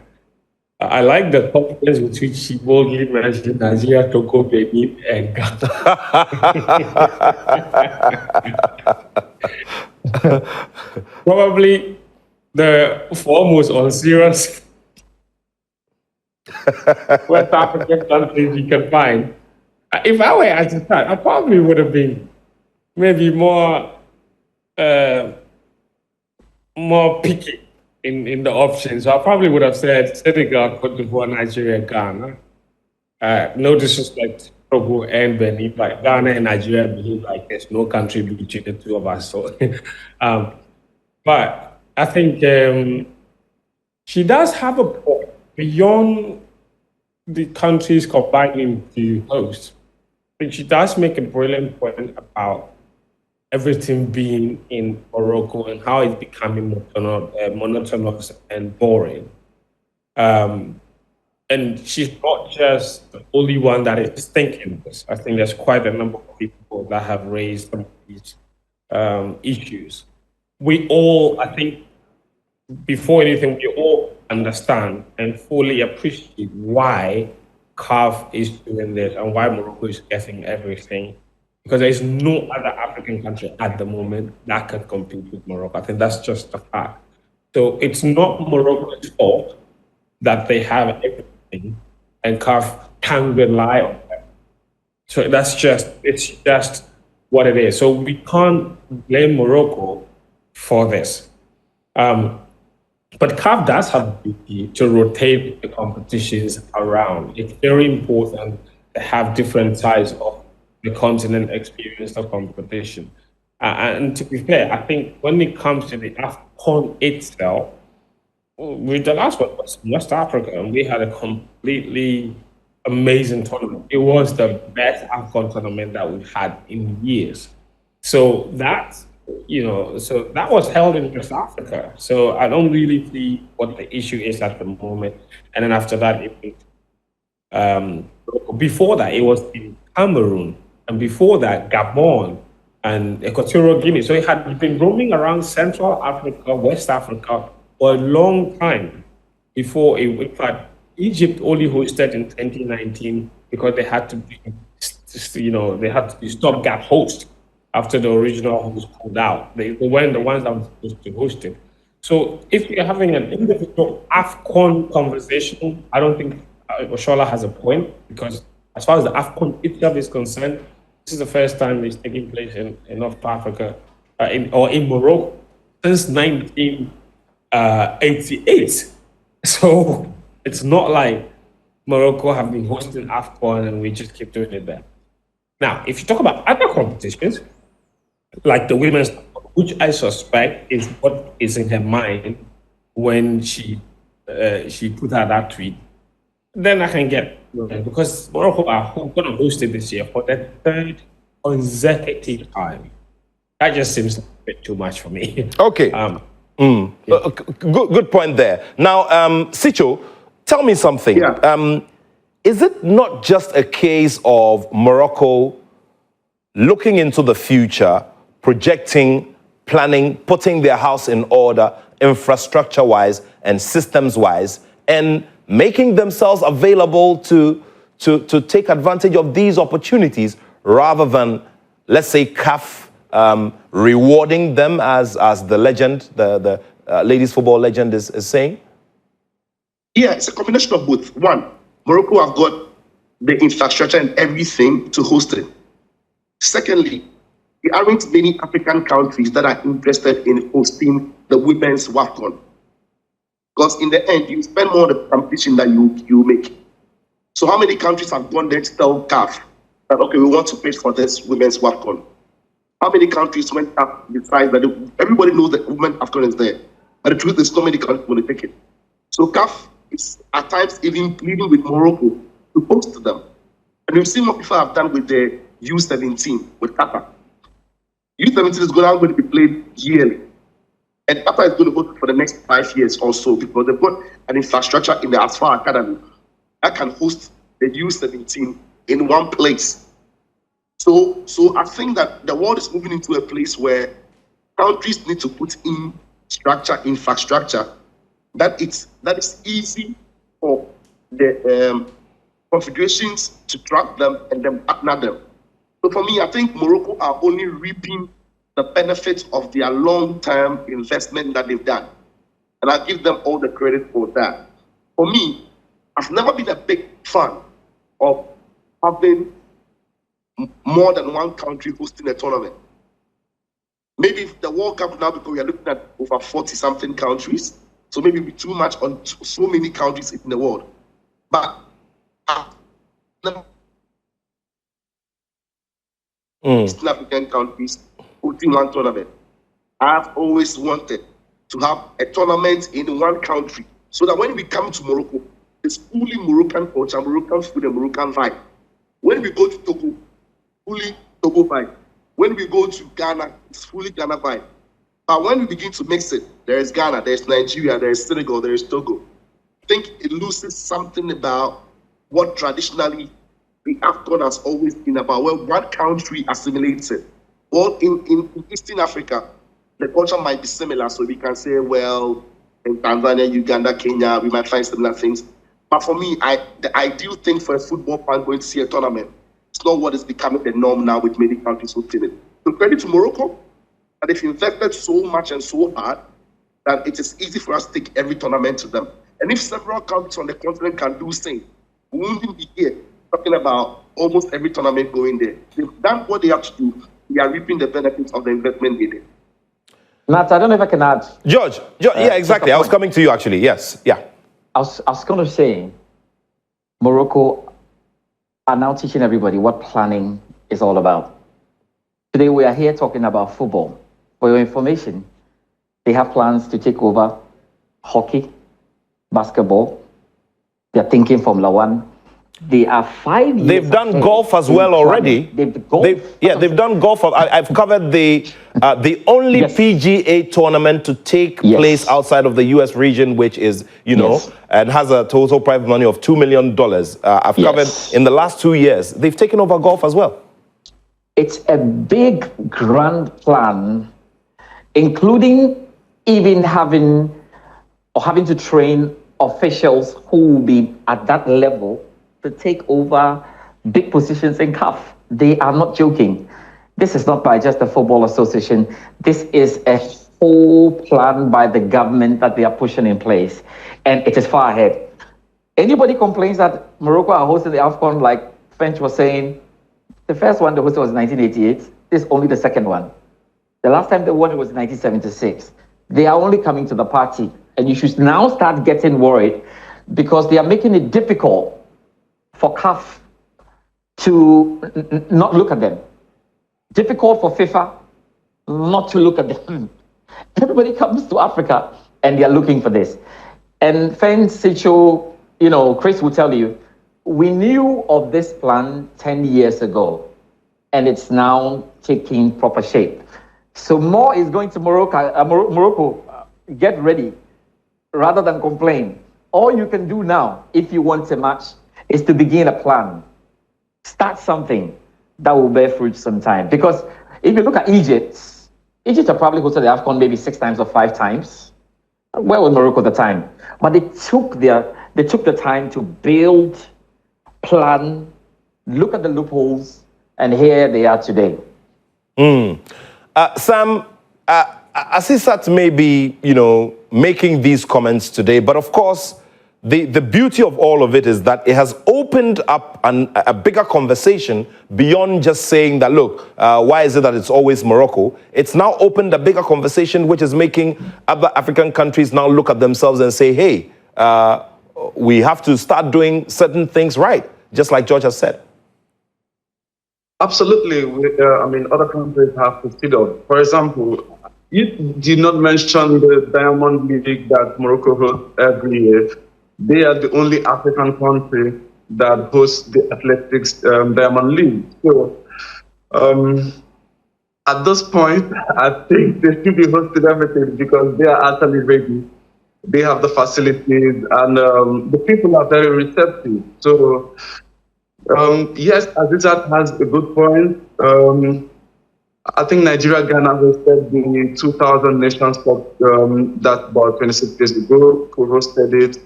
I like the confidence with which she boldly mentioned Nigeria, Togo, Benin, and Ghana. Probably the foremost unserious West African countries you can find. If I were at the time, I probably would have been maybe more picky in the options. So I probably would have said Senegal, Cote d'Ivoire, Nigeria, Ghana. No disrespect, Togo and Benin, but Ghana and Nigeria behave like there's no country between the two of us. So, but I think she does have a point beyond the countries combining to host. I think she does make a brilliant point about everything being in Morocco and how it's becoming monotonous and boring. And she's not just the only one that is thinking this. I think there's quite a number of people that have raised some of these issues. We all, I think, before anything, we all understand and fully appreciate why CAF is doing this and why Morocco is getting everything. Because there is no other African country at the moment that can compete with Morocco. I think that's just a fact. So it's not Morocco's fault that they have everything and CAF can rely on them. So it's just what it is. So we can't blame Morocco for this. But CAF does have a duty to rotate the competitions around. It's very important to have different sides of the continent experience of competition. And to be fair, I think when it comes to the AFCON itself, the last one was West Africa, and we had a completely amazing tournament. It was the best AFCON tournament that we've had in years. So that was held in West Africa. So I don't really see what the issue is at the moment. And then after that, before that, it was in Cameroon, and before that, Gabon and Equatorial Guinea. So it had been roaming around Central Africa, West Africa for a long time before it. In fact, Egypt only hosted in 2019 because they had to be, they had to be stopgap host after the original host pulled out. They weren't the ones that were supposed to host it. So if you're having an individual AFCON conversation, I don't think Oshola has a point, because as far as the AFCON itself is concerned, this is the first time it's taking place in North Africa, in Morocco, since 1988. So it's not like Morocco have been hosting AFCON and we just keep doing it there. Now, if you talk about other competitions, like the women's, which I suspect is what is in her mind when she put out that tweet, then I can get, because Morocco are going to host it this year for the third consecutive time. That just seems a bit too much for me. Okay. Good point there. Now, Sicho, tell me something. Yeah. Is it not just a case of Morocco looking into the future, projecting, planning, putting their house in order, infrastructure-wise and systems-wise, and making themselves available to take advantage of these opportunities, rather than, let's say, CAF rewarding them as the legend, the ladies football legend is saying? Yeah, it's a combination of both. One, Morocco have got the infrastructure and everything to host it. Secondly, there aren't many African countries that are interested in hosting the women's AFCON. Because in the end, you spend more on the competition that you make. So how many countries have gone there to tell CAF that, okay, we want to pay for this women's AFCON? How many countries went CAF decides that everybody knows that women's AFCON is there, but the truth is so many countries want to take it. So CAF is at times even pleading with Morocco to host them. And we've seen what FIFA have done with the U17, with Qatar. U17 is going to be played yearly. And Qatar is going to host for the next 5 years or so, because they've got an infrastructure in the Asfar Academy that can host the U17 in one place. So I think that the world is moving into a place where countries need to put in infrastructure, that is easy for the confederations to track them and then partner them. So for me, I think Morocco are only reaping the benefits of their long-term investment that they've done. And I give them all the credit for that. For me, I've never been a big fan of having more than one country hosting a tournament. Maybe if the World Cup now, because we are looking at over 40-something countries, so maybe it'll be too much on so many countries in the world. But Eastern African countries hosting one tournament. I've always wanted to have a tournament in one country so that when we come to Morocco, it's fully Moroccan culture, Moroccan food, and Moroccan vibe. When we go to Togo, fully Togo vibe. When we go to Ghana, it's fully Ghana vibe. But when we begin to mix it, there is Ghana, there is Nigeria, there is Senegal, there is Togo. I think it loses something about what traditionally the AFCON has always been about, where one country assimilates it. Well, in Eastern Africa, the culture might be similar, so we can say, well, in Tanzania, Uganda, Kenya, we might find similar things. But for me, the ideal thing for a football fan going to see a tournament, it's not what is becoming the norm now with many countries hosting it. So credit to Morocco, and they've invested so much and so hard that it is easy for us to take every tournament to them. And if several countries on the continent can do the same, we wouldn't be here talking about almost every tournament going there. They've done what they have to do. We are reaping the benefits of the investment they did. Nat, I don't know if I can add. George, yeah, exactly. I was coming to you actually. Yes, yeah. I was going to say, Morocco are now teaching everybody what planning is all about. Today we are here talking about football. For your information, they have plans to take over hockey, basketball. They're thinking Formula One. They are 5 years. They've done golf as well already. They've done golf. I've covered the only PGA tournament to take place outside of the US region, which is, and has a total prize money of $2 million. I've covered in the last 2 years. They've taken over golf as well. It's a big, grand plan, including even having to train officials who will be at that level to take over big positions in CAF. They are not joking. This is not by just the Football Association. This is a whole plan by the government that they are pushing in place. And it is far ahead. Anybody complains that Morocco are hosting the AFCON, like French was saying, the first one they hosted was 1988. This is only the second one. The last time they won it was 1976. They are only coming to the party. And you should now start getting worried because they are making it difficult for CAF to not look at them. Difficult for FIFA not to look at them. Everybody comes to Africa and they are looking for this. And Fen Sicho, Chris will tell you, we knew of this plan 10 years ago and it's now taking proper shape. So more is going to Morocco, get ready rather than complain. All you can do now, if you want a match, is to begin a plan. Start something that will bear fruit sometime. Because if you look at Egypt are probably hosted the AFCON maybe 6 times or 5 times. Where was Morocco at the time? But they took the time to build, plan, look at the loopholes, and here they are today. Sam, Asisat may be, making these comments today, but of course, the beauty of all of it is that it has opened up a bigger conversation beyond just saying that, look, why is it that it's always Morocco? It's now opened a bigger conversation which is making other African countries now look at themselves and say, hey, we have to start doing certain things right, just like George has said. Absolutely. Other countries have to speed up. For example, you did not mention the Diamond League that Morocco hosts every year. They are the only African country that hosts the athletics Diamond League. So at this point, I think they should be hosting everything because they are utterly ready. They have the facilities and the people are very receptive. So yes, Azizat has a good point. I think Nigeria, Ghana hosted the 2000 Nations Cup that about 26 days ago, co-hosted it.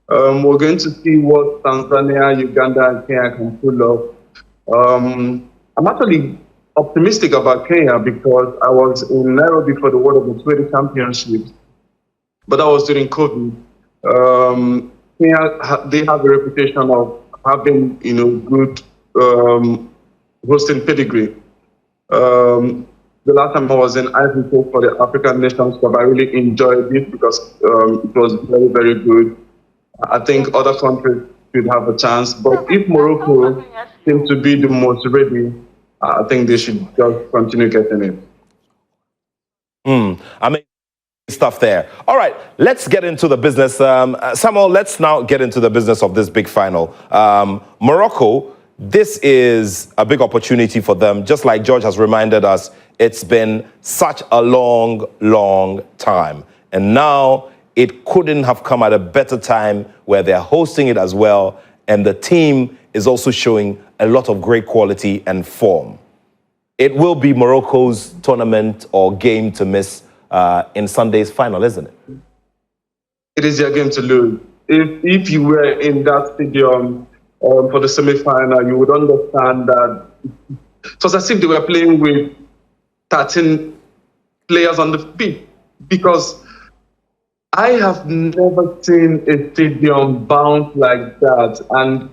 We're going to see what Tanzania, Uganda, and Kenya can pull off. I'm actually optimistic about Kenya because I was in Nairobi for the World of the 20 Championships, but that was during COVID. Kenya, they have a reputation of having, good hosting pedigree. The last time I was in Ivory Coast for the African Nations Cup, I really enjoyed it because it was very, very good. I think other countries should have a chance, but if Morocco seems to be the most ready, I think they should just continue getting it. I mean, stuff there. All right, let's get into the business. Samuel, let's now get into the business of this big final. Morocco, this is a big opportunity for them. Just like George has reminded us, it's been such a long, long time. And now it couldn't have come at a better time where they're hosting it as well. And the team is also showing a lot of great quality and form. It will be Morocco's tournament or game to miss in Sunday's final, isn't it? It is their game to lose. If you were in that stadium for the semi-final, you would understand that it was as if they were playing with 13 players on the pitch, because I have never seen a stadium bounce like that. And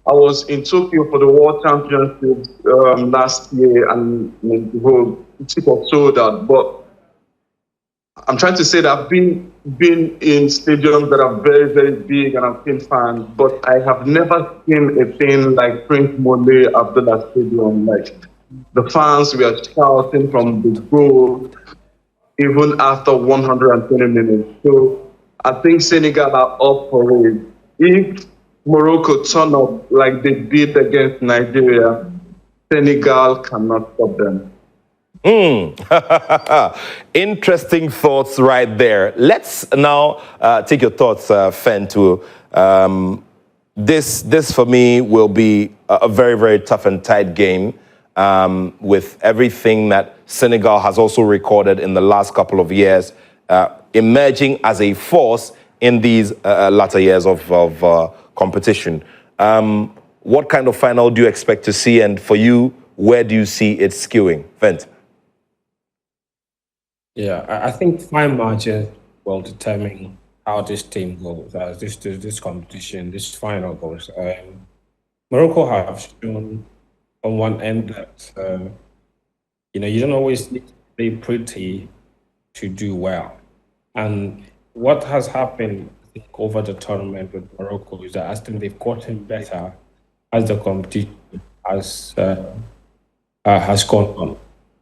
I was in Tokyo for the World Championships last year, and the whole tip was sold out. But I'm trying to say that I've been in stadiums that are very, very big, and I've seen fans, but I have never seen a thing like Prince Amoako Junior Stadium. Like, the fans were shouting from the goal even after 120 minutes. So I think Senegal are up for it. If Morocco turn up like they did against Nigeria, Senegal cannot stop them. Interesting thoughts right there. Let's now take your thoughts, Fen, to this for me will be a very, very tough and tight game with everything that Senegal has also recorded in the last couple of years, emerging as a force in these latter years of competition. What kind of final do you expect to see? And for you, where do you see it skewing? Vent. Yeah, I think fine margin will determine how this team goes, this competition, this final goes. Morocco have shown on one end that you don't always need to play pretty to do well. And what has happened, I think, over the tournament with Morocco is that I think they've gotten better as the competition has gone on.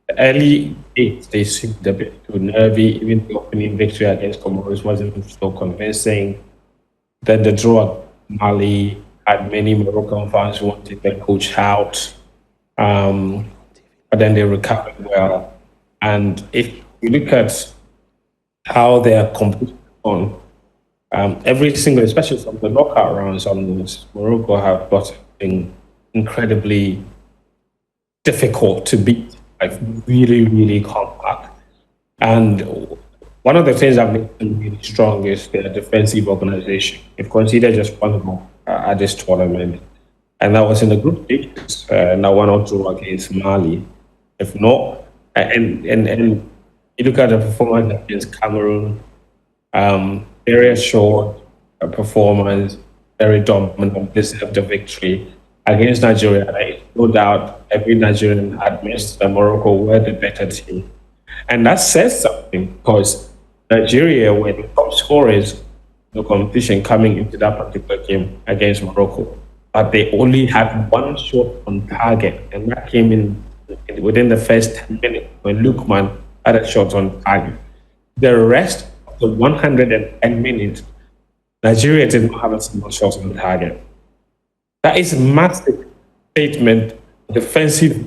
The early days, they seemed a bit too nervy. Even the opening victory against Comoros wasn't so convincing. Then the draw at Mali had many Moroccan fans who wanted their coach out. But then they recovered well. And if you look at how they are competing on, every single, especially from the knockout rounds onwards, Morocco have gotten incredibly difficult to beat, like really, really compact. And one of the things that makes them really strong is their defensive organization. They've conceded just one goal at this tournament, and that was in the group stages, and that 1-2 against Mali. If not, and you look at the performance against Cameroon, very assured performance, very dominant, deserved the victory. Against Nigeria, no doubt every Nigerian admits that Morocco were the better team. And that says something, because Nigeria were the top scorers in the competition coming into that particular game against Morocco. But they only had one shot on target, and that came in within the first 10 minutes when Lukman had a shot on target. The rest of the 110 minutes, Nigeria did not have a single shot on target. That is a massive statement, defensive,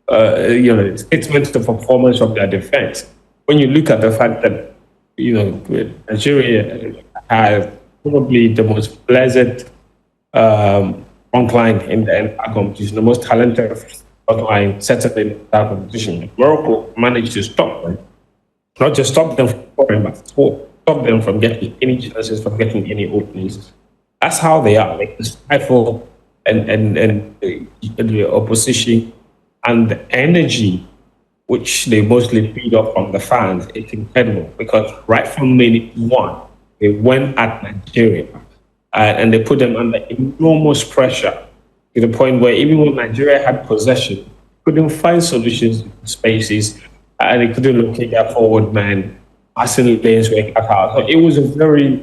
statement to the performance of their defense. When you look at the fact that, Nigeria has probably the most pleasant frontline in the entire competition, the most talented frontline set in the entire competition. Morocco managed to stop them, not just stop them from scoring, but stop them from getting any chances, from getting any openings. That's how they are. Like, stifle and the opposition and the energy which they mostly feed off from the fans. It's incredible, because right from minute one, they went at Nigeria and they put them under enormous pressure to the point where even when Nigeria had possession, couldn't find solutions in spaces, and they couldn't locate their forward man. Passing lanes were cut out. So it was a very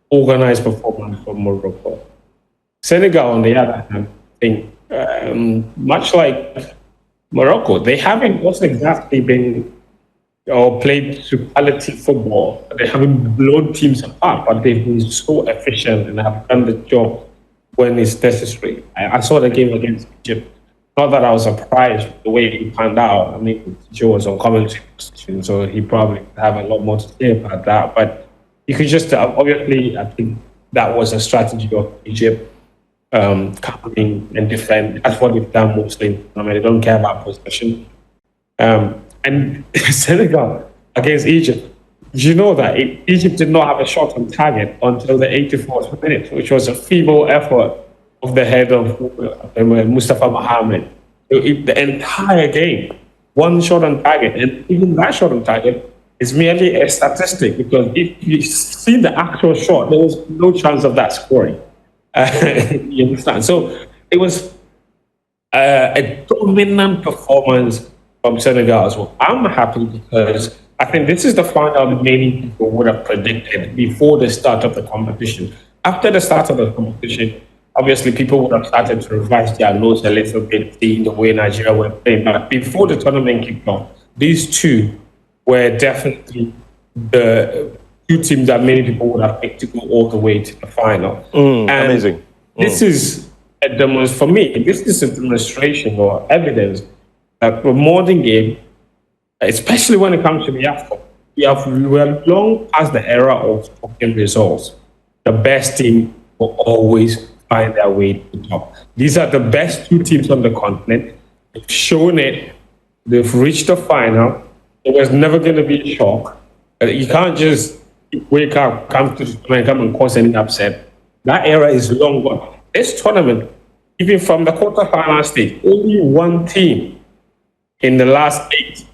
organized performance from Morocco. Senegal, on the other hand, I think, much like Morocco, they haven't also exactly been or played superlative football. They haven't blown teams apart, but they've been so efficient and have done the job when it's necessary. I saw the game against Egypt. Not that I was surprised with the way he panned out. I mean, Joe was on commentary position, so he probably have a lot more to say about that. But you could just, obviously, I think that was a strategy of Egypt, coming and defend. That's what they've done mostly. I mean, they don't care about possession. And Senegal against Egypt, you know that Egypt did not have a shot on target until the 84th minute, which was a feeble effort of the head of Mustafa Mohamed. The entire game, one shot on target, and even that shot on target is merely a statistic, because if you see the actual shot, there was no chance of that scoring. You understand? So it was a dominant performance from Senegal as well. I'm happy because I think this is the final many people would have predicted before the start of the competition. After the start of the competition, obviously people would have started to revise their notes a little bit, seeing the way Nigeria were playing. But before the tournament kicked off, these two were definitely the two teams that many people would have picked to go all the way to the final. Amazing. This is a for me, this is a demonstration or evidence that the modern game, especially when it comes to the AFCON, we're long past the era of talking results. The best team will always find their way to the top. These are the best two teams on the continent. They've shown it. They've reached the final. It was never going to be a shock. You can't just wake up, come to the tournament, come and cause any upset. That era is long gone. This tournament, even from the quarterfinal stage, only one team in the last 8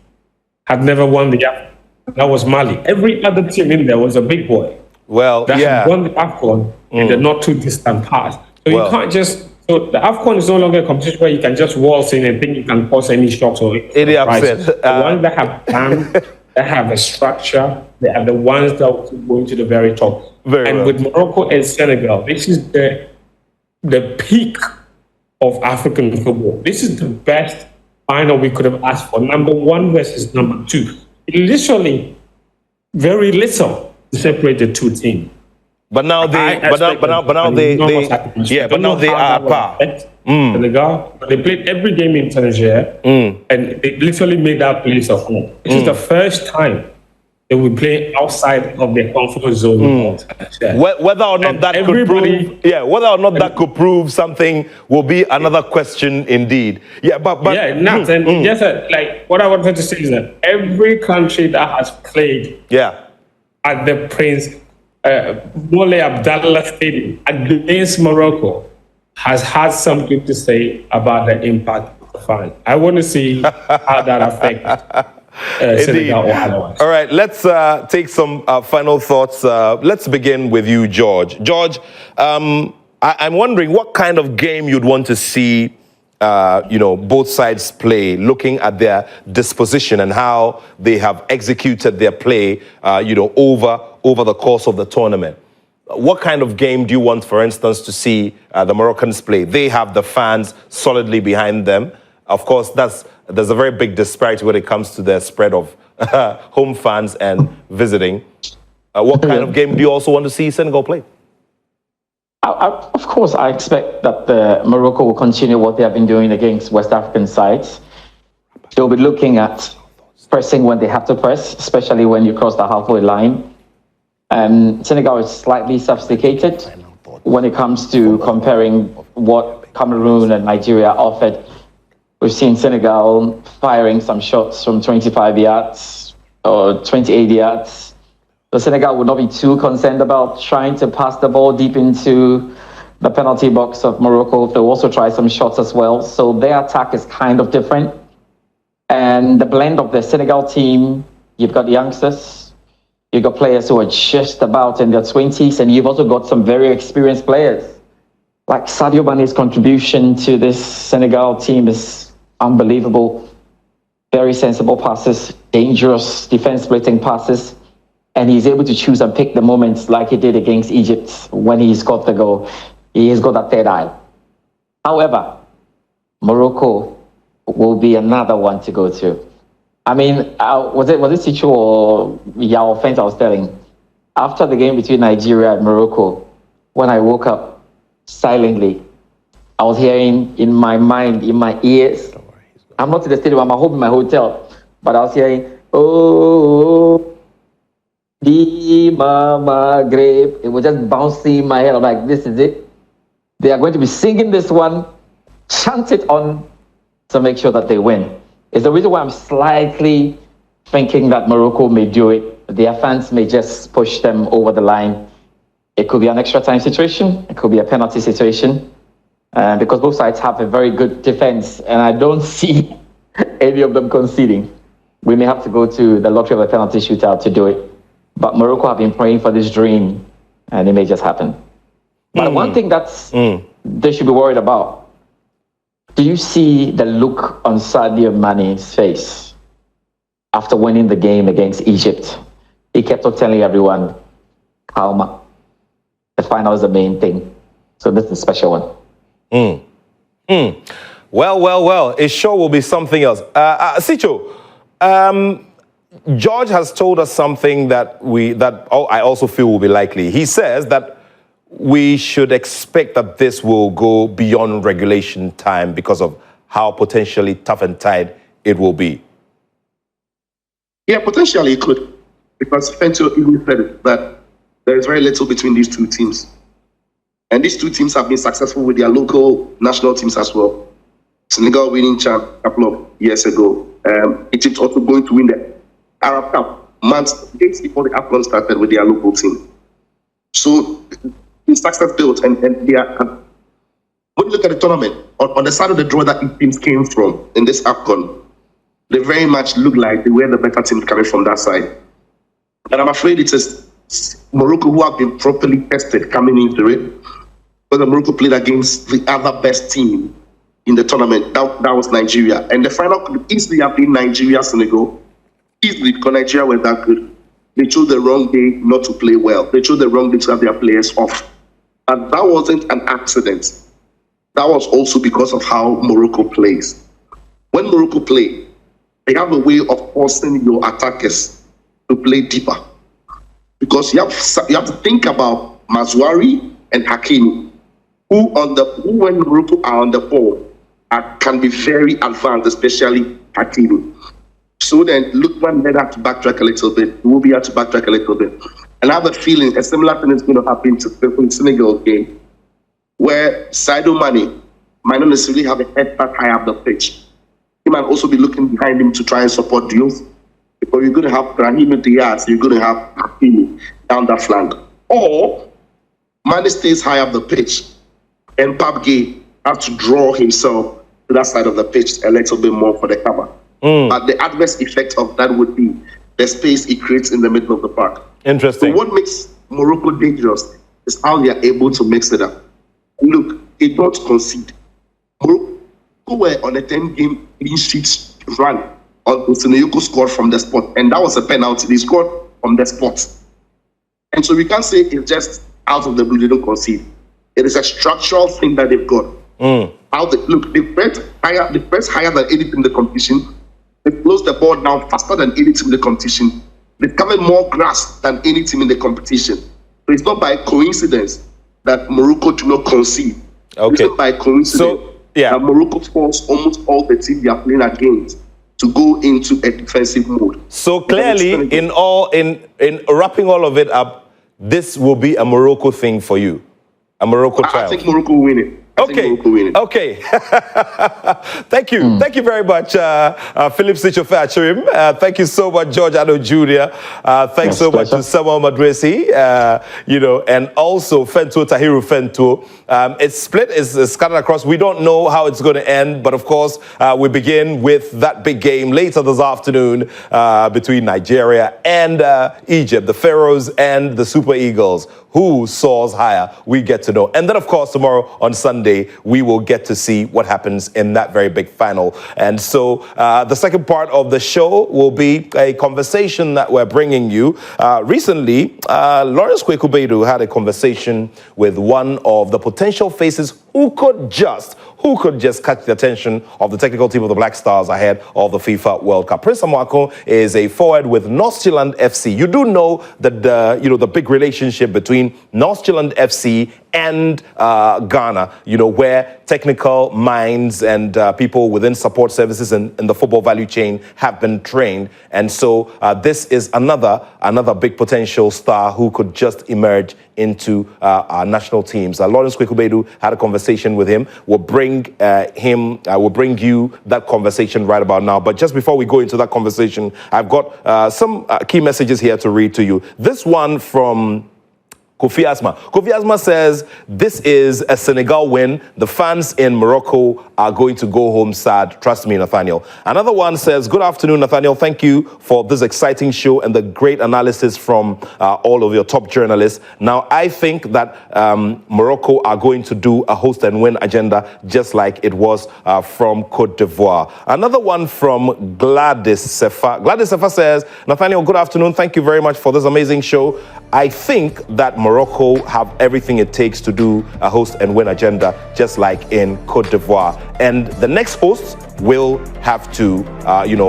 had never won the AFCON. That was Mali. Every other team in there was a big boy. Well, that had won the AFCON in the not too distant past. So you can't just. So the AFCON is no longer a competition where you can just waltz in and think you can cause any shocks or any upset. The ones that have plans, that have a structure, they are the ones that will go to the very top. With Morocco and Senegal, this is the peak of African football. This is the best final we could have asked for. Number 1 versus number 2. Literally, very little to separate the two teams. But now they are par. Senegal, but they played every game in Tangier, and they literally made that place a home. This is the first time they will play outside of their comfort zone. Whether or not that could prove something will be another question indeed. Nat, and just like what I wanted to say is that every country that has played at the Prince Moulay Abdallah Stadium against Morocco has had something to say about the impact of the final. I want to see how that affects Senegal or otherwise. All right, let's take some final thoughts. Let's begin with you, George. George, I'm wondering what kind of game you'd want to see both sides play, looking at their disposition and how they have executed their play, over the course of the tournament. What kind of game do you want, for instance, to see the Moroccans play? They have the fans solidly behind them. Of course, there's a very big disparity when it comes to the spread of home fans and visiting. What kind of game do you also want to see Senegal play? Of course, I expect that Morocco will continue what they have been doing against West African sides. They'll be looking at pressing when they have to press, especially when you cross the halfway line. Senegal is slightly sophisticated when it comes to comparing what Cameroon and Nigeria offered. We've seen Senegal firing some shots from 25 yards or 28 yards. So Senegal would not be too concerned about trying to pass the ball deep into the penalty box of Morocco. They'll also try some shots as well. So their attack is kind of different. And the blend of the Senegal team, you've got youngsters, you've got players who are just about in their 20s, and you've also got some very experienced players. Like Sadio Mane's contribution to this Senegal team is unbelievable. Very sensible passes, dangerous defense-splitting passes. And he's able to choose and pick the moments like he did against Egypt when he scored the goal. He has got that third eye. However, Morocco will be another one to go to. I mean, was it Sicho or Yao Fent I was telling? After the game between Nigeria and Morocco, when I woke up silently, I was hearing in my mind, in my ears, I'm not in the stadium, I'm at home in my hotel, but I was hearing, oh, the mama grape. It was just bouncing in my head. I'm like, this is it. They are going to be singing this one, chant it on to make sure that they win. It's the reason why I'm slightly thinking that Morocco may do it. Their fans may just push them over the line. It could be an extra time situation. It could be a penalty situation. Because both sides have a very good defense, and I don't see any of them conceding. We may have to go to the lottery of a penalty shootout to do it. But Morocco have been praying for this dream, and it may just happen. But one thing that's they should be worried about, do you see the look on Sadio Mane's face after winning the game against Egypt? He kept on telling everyone, calma, the final is the main thing. So this is a special one. Well, it sure will be something else. Sicho, George has told us something that I also feel will be likely. He says that we should expect that this will go beyond regulation time because of how potentially tough and tight it will be. Yeah, potentially it could. Because Fento even said that there is very little between these two teams. And these two teams have been successful with their local national teams as well. Senegal winning champ a couple of years ago. Egypt also going to win the Arab Cup days before the AFCON started with their local team. So it's success built, and they are. When you look at the tournament, on the side of the draw that these teams came from in this AFCON, they very much look like they were the better team coming from that side. And I'm afraid it is Morocco who have been properly tested coming into it. Because Morocco played against the other best team in the tournament. That was Nigeria. And the final could easily have been Nigeria-Senegal. Easily, because Nigeria was that good. They chose the wrong day not to play well. They chose the wrong day to have their players off. And that wasn't an accident. That was also because of how Morocco plays. When Morocco play, they have a way of forcing your attackers to play deeper. Because you have to think about Mazouari and Hakimi, who when Morocco are on the ball, can be very advanced, especially Hakimi. So then Lookman may have to backtrack a little bit. We'll be able to backtrack a little bit. And I have a feeling a similar thing is going to happen to the Senegal game, where Sadio Mane might not necessarily have a head start high up the pitch. He might also be looking behind him to try and support deals. Because you're going to have Brahim Diaz, you're going to have Hakimi down that flank. Or Mane stays high up the pitch, and Pape Gueye has to draw himself to that side of the pitch a little bit more for the cover. But the adverse effect of that would be the space it creates in the middle of the park. Interesting. So what makes Morocco dangerous is how they are able to mix it up. Look, they don't concede. Morocco were on a 10-game clean sheet run until Senegal scored from the spot. And that was a penalty. They scored from the spot. And so we can't say it's just out of the blue, they don't concede. It is a structural thing that they've got. They press higher than anything in the competition. They close the ball down faster than any team in the competition. They cover more grass than any team in the competition. So it's not by coincidence that Morocco do not concede. Okay. It's not by coincidence that Morocco force almost all the teams they are playing against to go into a defensive mode. So clearly, in wrapping all of it up, this will be a Morocco thing for you, a Morocco trial. I think Morocco will win it. Okay. Thank you. Thank you very much, Philip Sicho-Achirim. Thank you so much, George Attoh Junior. Thanks so much to Samuel Madresi, and also Fento Tahiru Fento. It's split, it's scattered across. We don't know how it's going to end, but of course, we begin with that big game later this afternoon between Nigeria and Egypt, the Pharaohs and the Super Eagles. Who soars higher? We get to know. And then, of course, tomorrow on Sunday, we will get to see what happens in that very big final. And so the second part of the show will be a conversation that we're bringing you. Recently, Lawrence Kweku Beidou had a conversation with one of the potential faces who who could just catch the attention of the technical team of the Black Stars ahead of the FIFA World Cup. Prince Amoako is a forward with Nordsjælland FC. You do know that the big relationship between Nordsjælland FC and Ghana, where technical minds and people within support services and the football value chain have been trained. And so this is another big potential star who could just emerge into our national teams. Lawrence Kwekubedu had a conversation with him. We'll bring you that conversation right about now. But just before we go into that conversation, I've got some key messages here to read to you. This one from Kofi Asma. Kofi Asma says, this is a Senegal win. The fans in Morocco are going to go home sad. Trust me, Nathaniel. Another one says, good afternoon, Nathaniel. Thank you for this exciting show and the great analysis from all of your top journalists. Now, I think that Morocco are going to do a host and win agenda just like it was from Cote d'Ivoire. Another one from Gladys Sefa. Gladys Sefa says, Nathaniel, good afternoon. Thank you very much for this amazing show. I think that Morocco have everything it takes to do a host and win agenda, just like in Cote d'Ivoire. And the next hosts will have to,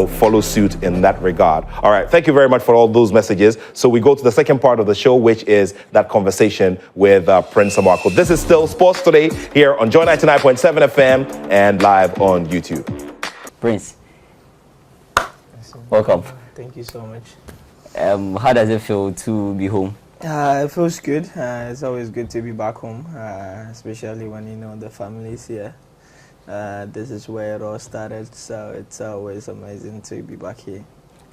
follow suit in that regard. All right, thank you very much for all those messages. So we go to the second part of the show, which is that conversation with Prince Amoako. This is still Sports Today here on Joy 99.7 FM and live on YouTube. Prince, welcome. Thank you so much. How does it feel to be home? It feels good. It's always good to be back home, especially when the family's here. This is where it all started, so it's always amazing to be back here.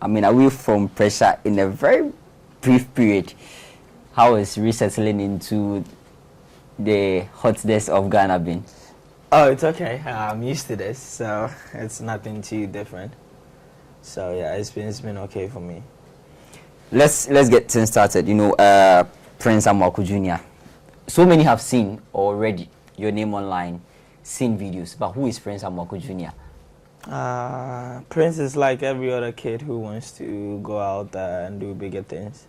I mean, away from pressure in a very brief period, how is resettling into the hotness of Ghana been? Oh, it's okay. I'm used to this, so it's nothing too different. So yeah, it's been okay for me. Let's get things started. Prince Amoako Junior. So many have seen already your name online, seen videos, but who is Prince Amoako Junior? Prince is like every other kid who wants to go out and do bigger things.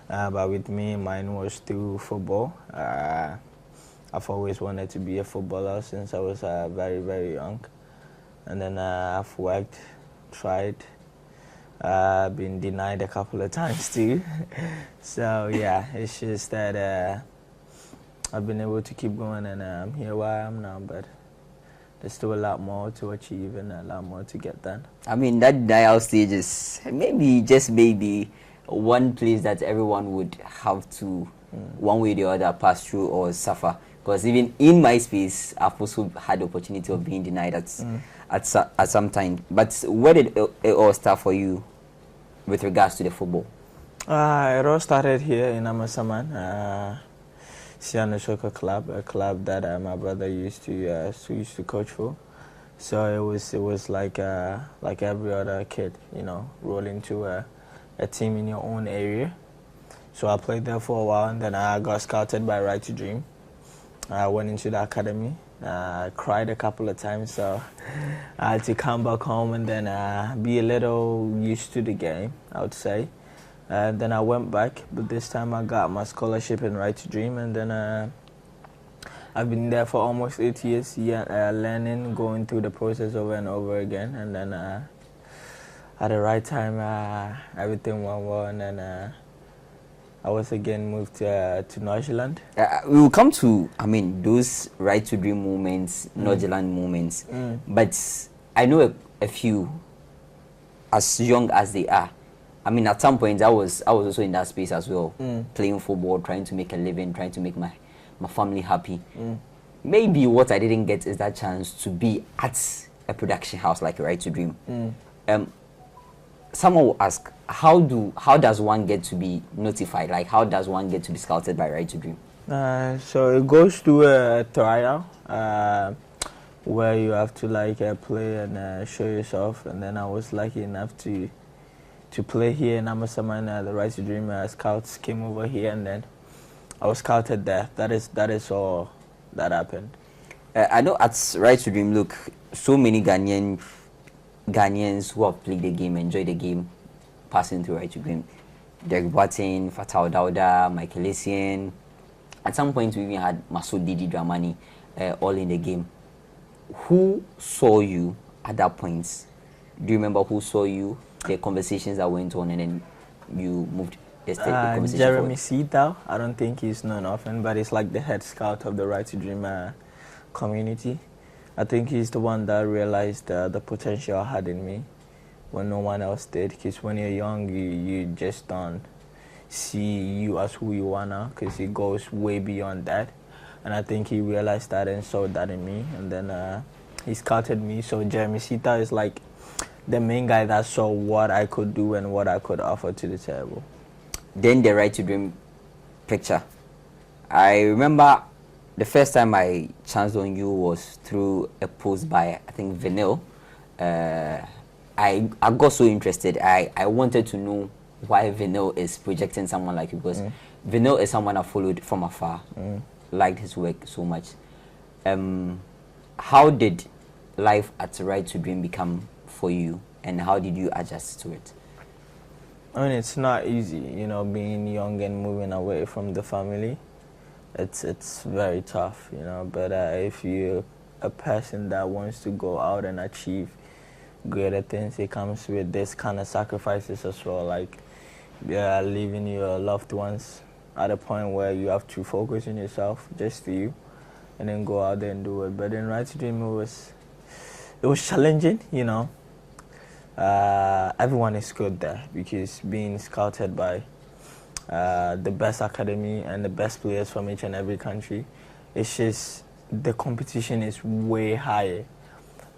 But with me, mine was through football. I've always wanted to be a footballer since I was very, very young. And then I've worked, tried. Been denied a couple of times too. So yeah, it's just that I've been able to keep going, and I'm here where I am now, but there's still a lot more to achieve and a lot more to get done. I mean, that denial stage is maybe one place that everyone would have to one way or the other pass through or suffer, because even in my space I've also had the opportunity of being denied at some time. But where did it all start for you with regards to the football? It all started here in Amasaman, Siano Soccer Club, a club that my brother used to coach for. So it was like every other kid, roll into a team in your own area. So I played there for a while, and then I got scouted by Right to Dream. I went into the academy. I cried a couple of times, so I had to come back home and then be a little used to the game, I would say. Then I went back, but this time I got my scholarship in Right to Dream, and then I've been there for almost 8 years, learning, going through the process over and over again, and then at the right time, everything went well, and then I was again moved to Nordsjælland. We will come to, those Right to Dream moments, Nordsjælland moments. But I know a few, as young as they are. At some point, I was also in that space as well, playing football, trying to make a living, trying to make my family happy. Maybe what I didn't get is that chance to be at a production house like Right to Dream. Someone will ask, how does one get to be notified? Like, how does one get to be scouted by Right to Dream? So it goes through a trial where you have to play and show yourself. And then I was lucky enough to play here in Amasaman. The Right to Dream scouts came over here, and then I was scouted there. That is all that happened. I know at Right to Dream, look, so many Ghanaians who have played the game, enjoyed the game, passing through Right to Dream. Derek Boateng, Fatal Dauda, Michael Essien. At some point, we even had Masoud Didi Dramani all in the game. Who saw you at that point? Do you remember who saw you, the conversations that went on, and then you moved the conversation Jeremy forward? Sita. I don't think he's known often, but he's like the head scout of the Right to Dream community. I think he's the one that realized the potential I had in me when no one else did. Because when you're young, you just don't see you as who you are now, because it goes way beyond that. And I think he realized that and saw that in me, and then he scouted me. So Jeremy Sita is like the main guy that saw what I could do and what I could offer to the table. Then the Right to Dream picture. I remember the first time I chanced on you was through a post by, I think, Vinyl. I got so interested. I wanted to know why Vinyl is projecting someone like you, because Vinyl is someone I followed from afar, liked his work so much. How did life at Right to Dream become for you, and how did you adjust to it? I mean, it's not easy, you know, being young and moving away from the family. It's very tough, you know, but if you're a person that wants to go out and achieve greater things, it comes with this kind of sacrifices as well, like leaving your loved ones at a point where you have to focus on yourself, just for you, and then go out there and do it. But in Right to Dream, it was challenging, you know. Everyone is good there, because being scouted by the best academy and the best players from each and every country, it's just the competition is way higher.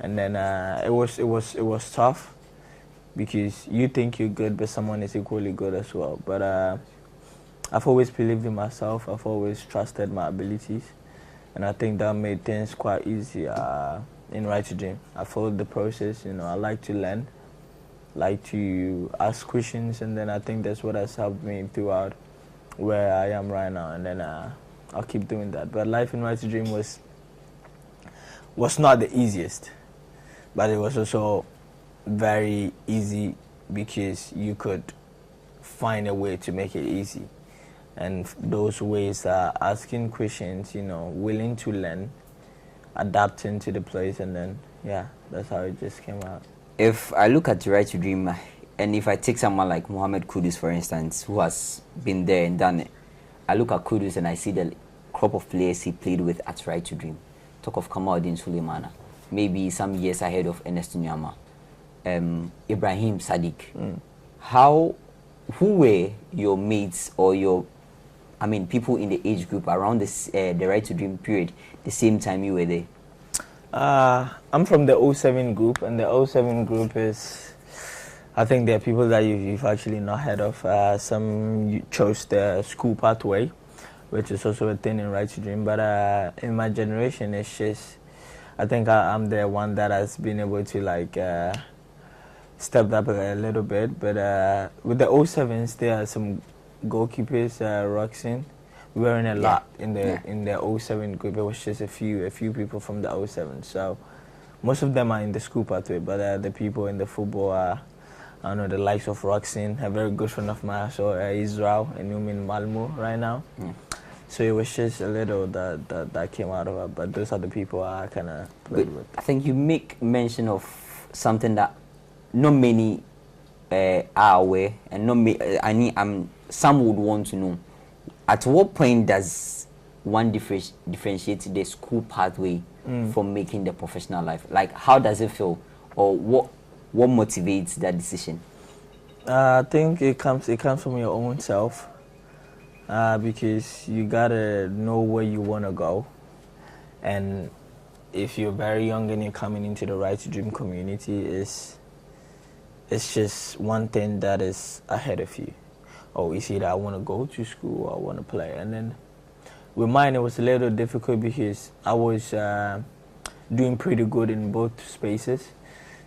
And then it was tough, because you think you're good, but someone is equally good as well. But I've always believed in myself. I've always trusted my abilities, and I think that made things quite easy in Right to Dream. I followed the process. You know, I like to learn, like to ask questions, and then I think that's what has helped me throughout where I am right now. And then I'll keep doing that. But life in Right to Dream was not the easiest, but it was also very easy, because you could find a way to make it easy. And those ways are asking questions, you know, willing to learn, adapting to the place, and then, yeah, that's how it just came out. If I look at Right to Dream, and if I take someone like Mohamed Kudus, for instance, who has been there and done it, I look at Kudus and I see the crop of players he played with at Right to Dream. Talk of Kamaldeen Suleimana, maybe some years ahead of Ernest Nyama, Ibrahim Sadiq. Who were your mates or people in the age group around this, the Right to Dream period, the same time you were there? I'm from the 07 group, and the 07 group is, I think there are people that you've actually not heard of. Some chose the school pathway, which is also a thing in Right to Dream. But in my generation, it's just, I think I'm the one that has been able to like step up a little bit. But with the 07s, there are some goalkeepers, Roxin. We were in a lot in the 07 group. It was just a few people from the 07. So most of them are in the school pathway, but the people in the football are, I don't know, the likes of Roxin, a very good friend of mine, so Israel, and I'm in Malmo right now. So it was just a little that came out of it, but those are the people I kind of played with. I think you make mention of something that not many are aware, and some would want to know. At what point does one differentiate the school pathway from making the professional life? Like, how does it feel, or what motivates that decision? I think it comes from your own self, because you gotta know where you wanna go, and if you're very young and you're coming into the Right to Dream community, it's just one thing that is ahead of you. Oh, it's either I want to go to school or I want to play. And then with mine, it was a little difficult, because I was doing pretty good in both spaces.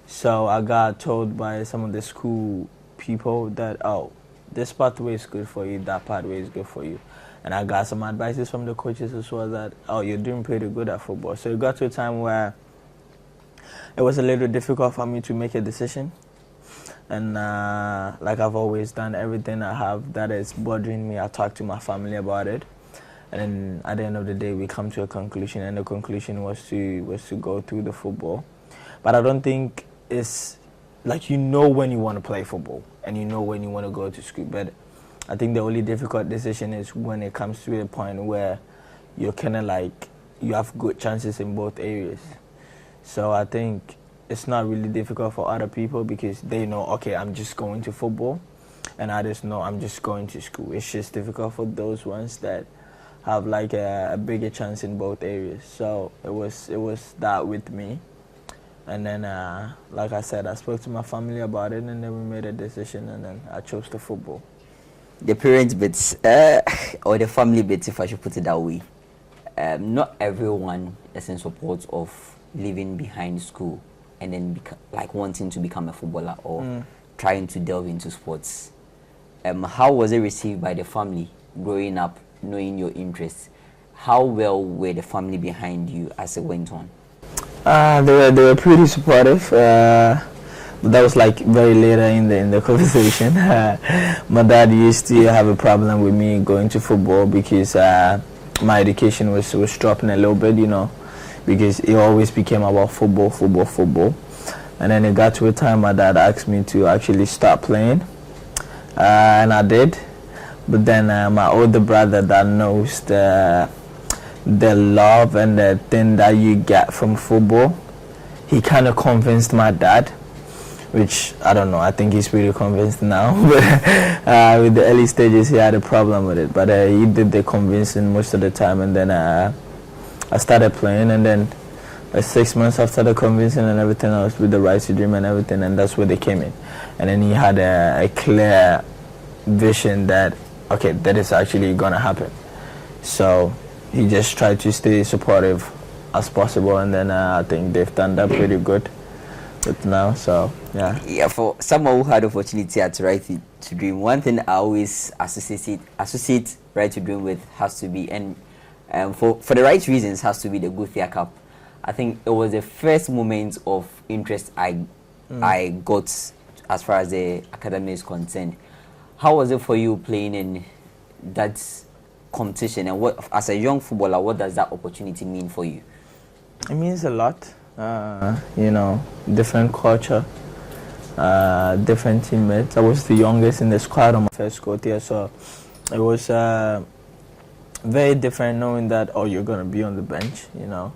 So I got told by some of the school people that, oh, this pathway is good for you, that pathway is good for you. And I got some advices from the coaches as well that, oh, you're doing pretty good at football. So it got to a time where it was a little difficult for me to make a decision. And like I've always done, everything I have that is bothering me, I talk to my family about it. And then at the end of the day, we come to a conclusion, and the conclusion was to go through the football. But I don't think it's like, you know when you want to play football and you know when you want to go to school. But I think the only difficult decision is when it comes to a point where you're kind of like, you have good chances in both areas. So I think it's not really difficult for other people because they know, okay, I'm just going to football, and others know I'm just going to school. It's just difficult for those ones that have like a bigger chance in both areas. So it was that with me. And then, like I said, I spoke to my family about it, and then we made a decision, and then I chose the football. The parents bits, or the family bits, if I should put it that way. Not everyone is in support of leaving behind school and then like wanting to become a footballer or trying to delve into sports. How was it received by the family growing up, knowing your interests? How well were the family behind you as it went on? They were pretty supportive. But that was like very later in the conversation. My dad used to have a problem with me going to football because my education was dropping a little bit, you know, because it always became about football. And then it got to a time my dad asked me to actually start playing, and I did. But then my older brother that knows the love and the thing that you get from football, he kind of convinced my dad, which I don't know, I think he's pretty convinced now. But with the early stages he had a problem with it, but he did the convincing most of the time. And then I started playing, and then 6 months after the convincing and everything, I was with the Rise to Dream and everything, and that's where they came in. And then he had a clear vision that, okay, that is actually gonna happen. So he just tried to stay supportive as possible, and then I think they've done that pretty good with now. So yeah, for someone who had opportunity at Right to Dream, one thing I always associate Right to Dream with has to be, and for the right reasons, has to be the Gothia Cup. I think it was the first moment of interest I got as far as the academy is concerned. How was it for you playing in that competition, and what, as a young footballer, what does that opportunity mean for you? It means a lot. You know, different culture, different teammates. I was the youngest in the squad on my first Gothia, so it was very different knowing that, oh, you're gonna be on the bench, you know.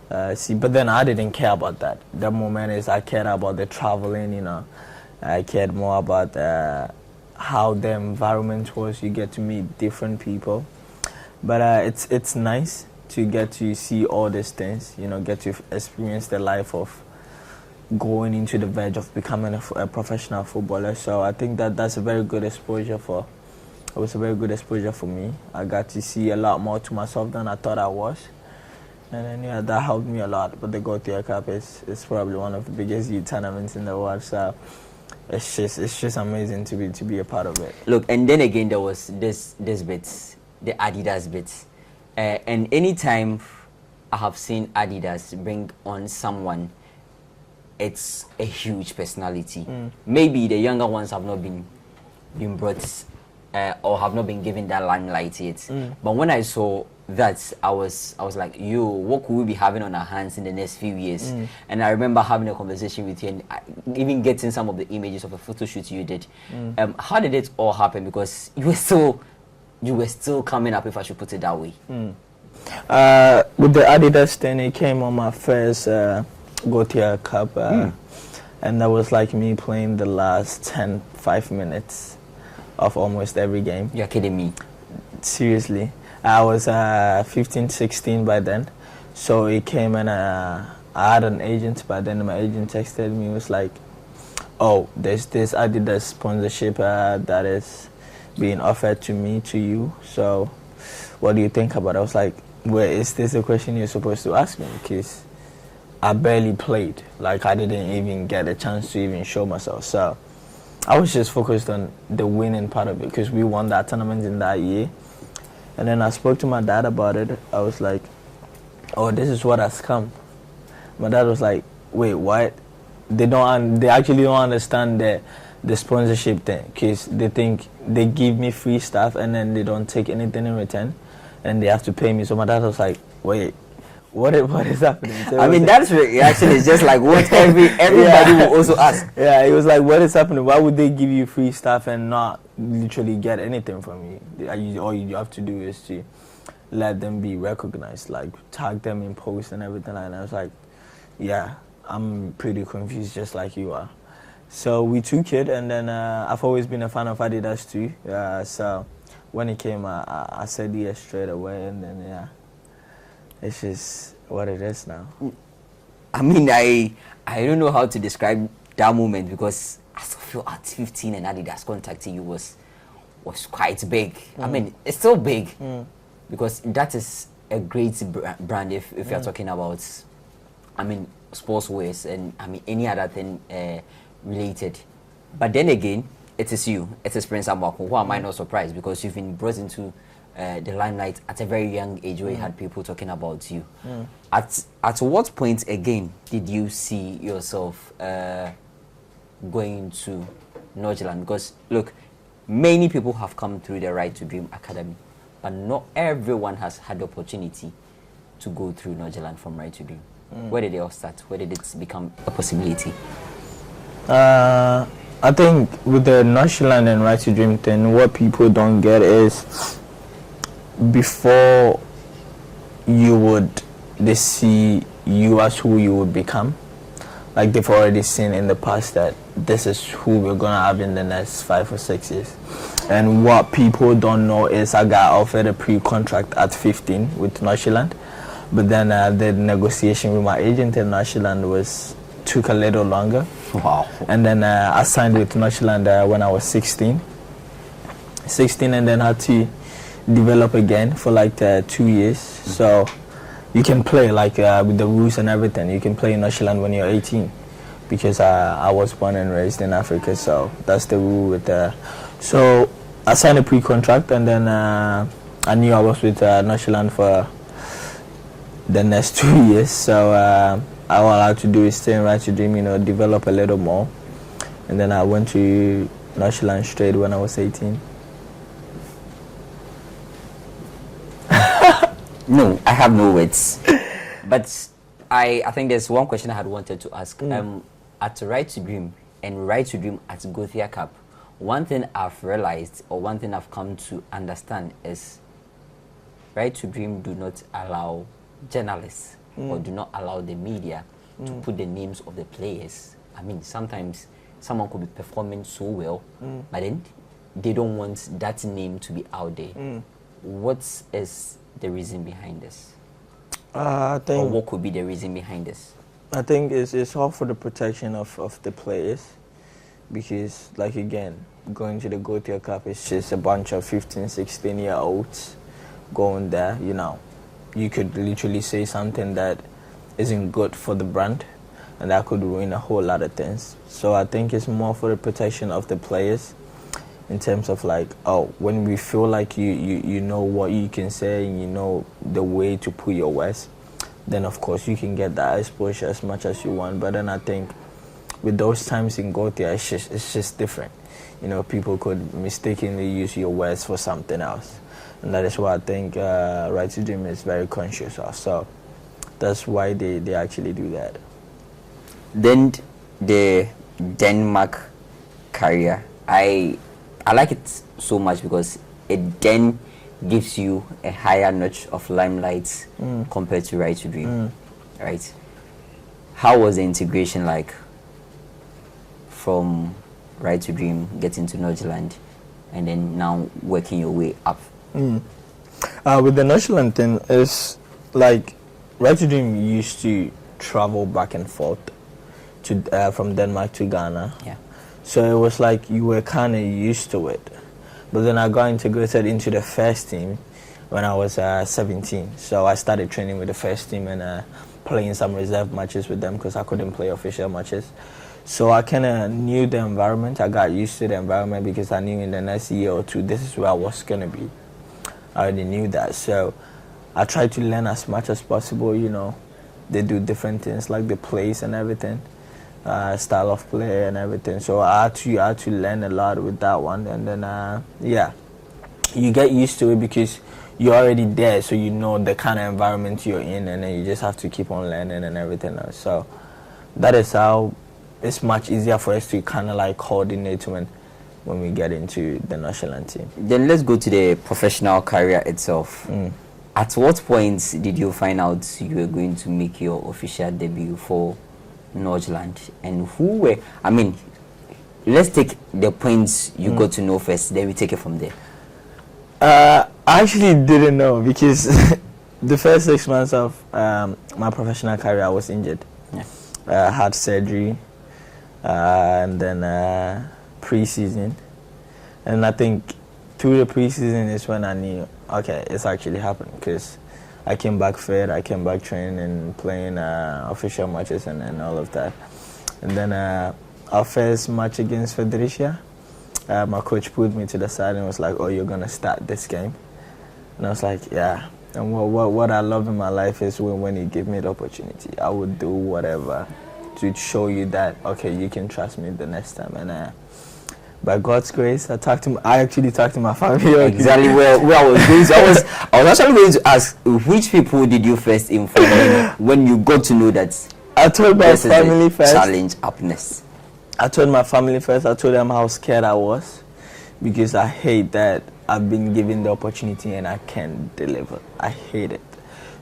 But then I didn't care about that. The moment is I cared about the traveling, you know. I cared more about how the environment was. You get to meet different people. But it's nice to get to see all these things, you know, get to experience the life of going into the verge of becoming a professional footballer. So I think that's a very good exposure for. It was a very good exposure for me. I got to see a lot more to myself than I thought I was. And then, yeah, that helped me a lot. But the Gothia Cup is probably one of the biggest youth tournaments in the world. So it's just amazing to be a part of it. Look, and then again, there was this bits, the Adidas bits. And anytime I have seen Adidas bring on someone, it's a huge personality. Maybe the younger ones have not been brought or have not been given that limelight yet. But when I saw that, I was like, yo, what could we be having on our hands in the next few years? And I remember having a conversation with you and even getting some of the images of a photo shoot you did. How did it all happen? Because you were still coming up, if I should put it that way. With the Adidas thing, it came on my first Gothia Cup, and that was like me playing the last 5 minutes of almost every game. You're kidding me? Seriously. I was 15, 16 by then, so it came, and I had an agent by then. My agent texted me, was like, oh, there's this Adidas sponsorship that is being offered to you, so what do you think about it? I was like, well, is this a question you're supposed to ask me? Because I barely played. Like, I didn't even get a chance to even show myself. So I was just focused on the winning part of it, because we won that tournament in that year. And then I spoke to my dad about it. I was like, oh, this is what has come. My dad was like, wait, what? They actually don't understand the sponsorship thing, because they think they give me free stuff and then they don't take anything in return. and they have to pay me. So my dad was like, wait, what is happening? So I mean, that's reaction is just like what everybody Yeah. will also ask. Yeah, it was like, what is happening? Why would they give you free stuff and not literally get anything from you? All you have to do is to let them be recognized, like tag them in posts and everything like that. I was like, yeah, I'm pretty confused just like you are. So we took it, and then I've always been a fan of Adidas too. So when it came, I said yes straight away, and then yeah, it's just what it is now. I mean, I don't know how to describe that moment, because I still feel at 15 and Adidas contacting you was quite big. I mean, it's still big because that is a great brand if you're talking about, I mean, sportswears and I mean any other thing related. But then again, it is you, it is Prince Amoako. Who am I not surprised, because you've been brought into the limelight at a very young age, where you had people talking about you. At what point again did you see yourself going to Nordsjælland? Because look, many people have come through the Right to Dream Academy, but not everyone has had the opportunity to go through Nordsjælland from Right to Dream. Where did it all start? Where did it become a possibility? I think with the Nordsjælland and Right to Dream thing, what people don't get is, before they see you as who you would become, like they've already seen in the past that this is who we're gonna have in the next 5 or 6 years. And what people don't know is I got offered a pre-contract at 15 with Nordsjælland, but then the negotiation with my agent in Nordsjælland took a little longer. Wow. And then I signed with Nordsjælland when I was 16, and then had to develop again for like 2 years. So you can play like with the rules and everything. You can play in Nordsjælland when you're 18, because I was born and raised in Africa, so that's the rule with so I signed a pre-contract, and then I knew I was with Nordsjælland for the next 2 years. So all I had to do is stay in Right to Dream, develop a little more, and then I went to Nordsjælland straight when I was 18. No, I have no words. But I think there's one question I had wanted to ask. At Right to Dream and Right to Dream at Gothia Cup, one thing I've realized, or one thing I've come to understand, is Right to Dream do not allow journalists or do not allow the media to put the names of the players. I mean, sometimes someone could be performing so well, but then they don't want that name to be out there. What is the reason behind this? I think, or what could be the reason behind this? I think it's all for the protection of the players, because, like, again, going to the Gothia Cup is just a bunch of 15, 16-year-olds going there. You could literally say something that isn't good for the brand, and that could ruin a whole lot of things. So I think it's more for the protection of the players, in terms of like, when we feel like you know what you can say, and you know the way to put your words, then of course you can get that exposure as much as you want. But then I think with those times in Gothia, it's just different. People could mistakenly use your words for something else, and that is why I think Right to Dream is very conscious of. So that's why they actually do that. Then the Denmark career, I like it so much because it then gives you a higher notch of limelight compared to Right to Dream, right? How was the integration like from Right to Dream, getting to Nordsjælland, and then now working your way up? With the Nordsjælland thing, it's like Right to Dream used to travel back and forth to from Denmark to Ghana. Yeah. So it was like you were kind of used to it. But then I got integrated into the first team when I was 17. So I started training with the first team and playing some reserve matches with them because I couldn't play official matches. So I kind of knew the environment. I got used to the environment because I knew in the next year or two this is where I was going to be. I already knew that. So I tried to learn as much as possible. They do different things like the plays and everything. Style of play and everything. So I had to learn a lot with that one, and then you get used to it because you're already there, so you know the kind of environment you're in, and then you just have to keep on learning and everything else. So that is how it's much easier for us to kind of like coordinate when we get into the national team. Then let's go to the professional career itself. At what point did you find out you were going to make your official debut for Nordsjælland? And who were, I mean, let's take the points you got to know first, then we take it from there. I actually didn't know, because the first 6 months of my professional career I was injured. I had surgery, and then pre-season, and I think through the pre-season is when I knew, okay, it's actually happened, because I came back fit, I came back training and playing official matches and all of that. And then our first match against Federicia, my coach pulled me to the side and was like, oh, you're gonna start this game. And I was like, yeah. And what I love in my life is when you give me the opportunity, I would do whatever to show you that, okay, you can trust me the next time. And by God's grace, I actually talked to my family. Exactly where I was going to. I was actually going to ask, which people did you first inform when you got to know that I told my family first. Challenge happiness. I told my family first. I told them how scared I was, because I hate that I've been given the opportunity and I can't deliver. I hate it.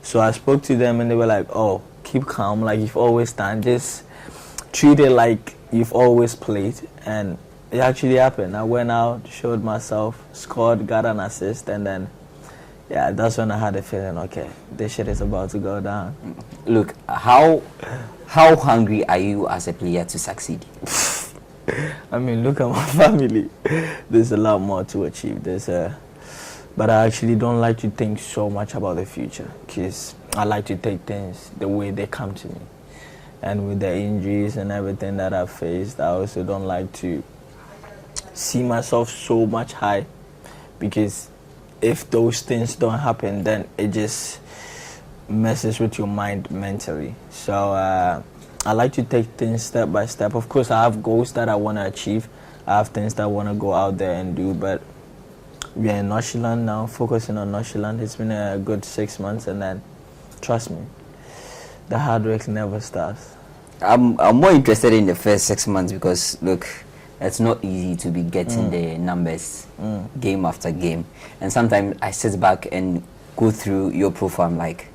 So I spoke to them and they were like, oh, keep calm, like you've always done. Just treat it like you've always played. And it actually happened. I went out, showed myself, scored, got an assist, and then, yeah, that's when I had a feeling, okay, this shit is about to go down. Look, how hungry are you as a player to succeed? I mean, look at my family. There's a lot more to achieve. But I actually don't like to think so much about the future, because I like to take things the way they come to me. And with the injuries and everything that I've faced, I also don't like to see myself so much high, because if those things don't happen, then it just messes with your mind mentally. So I like to take things step by step. Of course, I have goals that I want to achieve. I have things that I want to go out there and do, but we are in Nordsjælland now, focusing on Nordsjælland. It's been a good 6 months, and then, trust me, the hard work never stops. I'm more interested in the first 6 months, because, look, it's not easy to be getting the numbers game after game. And sometimes I sit back and go through your profile, I'm like,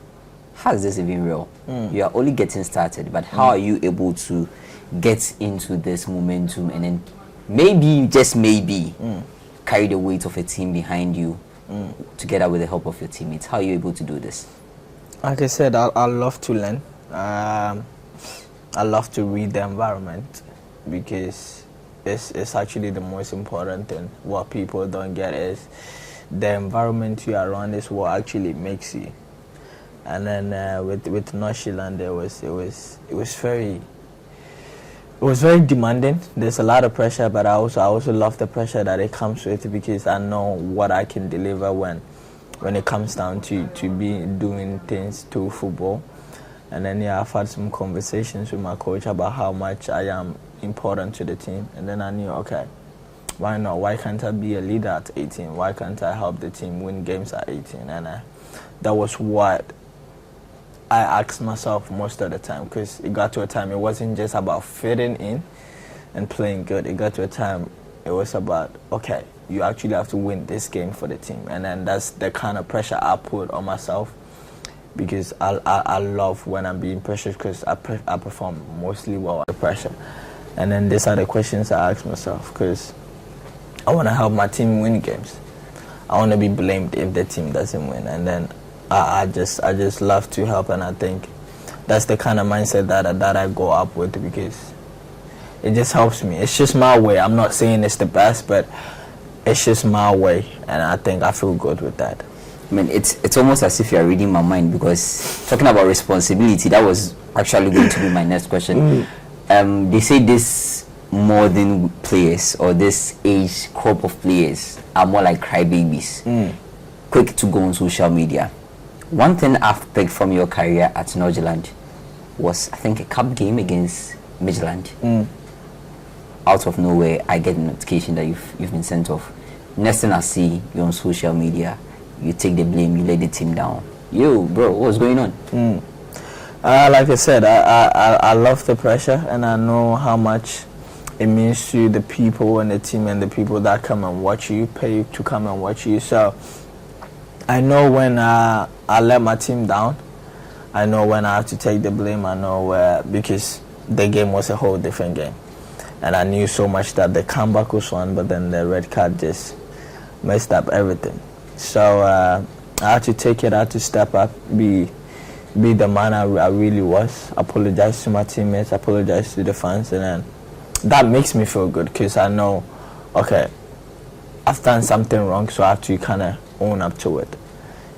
how is this even real? You are only getting started, but how are you able to get into this momentum and then maybe, just maybe, carry the weight of a team behind you together with the help of your teammates? How are you able to do this? Like I said, I love to learn. I love to read the environment, because it's actually the most important thing. What people don't get is the environment you are around is what actually makes you. And then with Nordsjælland, it was very demanding. There's a lot of pressure, but I also love the pressure that it comes with, because I know what I can deliver when it comes down to be doing things through football. And then, yeah, I've had some conversations with my coach about how much I am important to the team. And then I knew, okay, why not? Why can't I be a leader at 18? Why can't I help the team win games at 18? And that was what I asked myself most of the time, because it got to a time it wasn't just about fitting in and playing good. It got to a time it was about, okay, you actually have to win this game for the team. And then that's the kind of pressure I put on myself, because I love when I'm being pressured, because I perform mostly well under pressure. And then these are the questions I ask myself, because I want to help my team win games. I want to be blamed if the team doesn't win. And then I just love to help, and I think that's the kind of mindset that I go up with, because it just helps me. It's just my way. I'm not saying it's the best, but it's just my way, and I think I feel good with that. I mean, it's almost as if you're reading my mind, because talking about responsibility, that was actually going to be my next question. They say this modern players, or this age crop of players, are more like crybabies, quick to go on social media. One thing I've picked from your career at Nordsjælland was, I think, a cup game against Midland. Out of nowhere, I get a notification that you've been sent off. Next thing I see, you're on social media you take the blame, you let the team down. Yo, bro, what's going on? Like I said, I love the pressure, and I know how much it means to the people and the team and the people that come and watch you, pay to come and watch you. So I know when I let my team down. I know when I have to take the blame. I know because the game was a whole different game. And I knew so much that the comeback was one, but then the red card just messed up everything. So I had to take it, I had to step up, be the man I really was, apologize to my teammates, apologize to the fans, and then that makes me feel good because I know, okay, I've done something wrong, so I have to kind of own up to it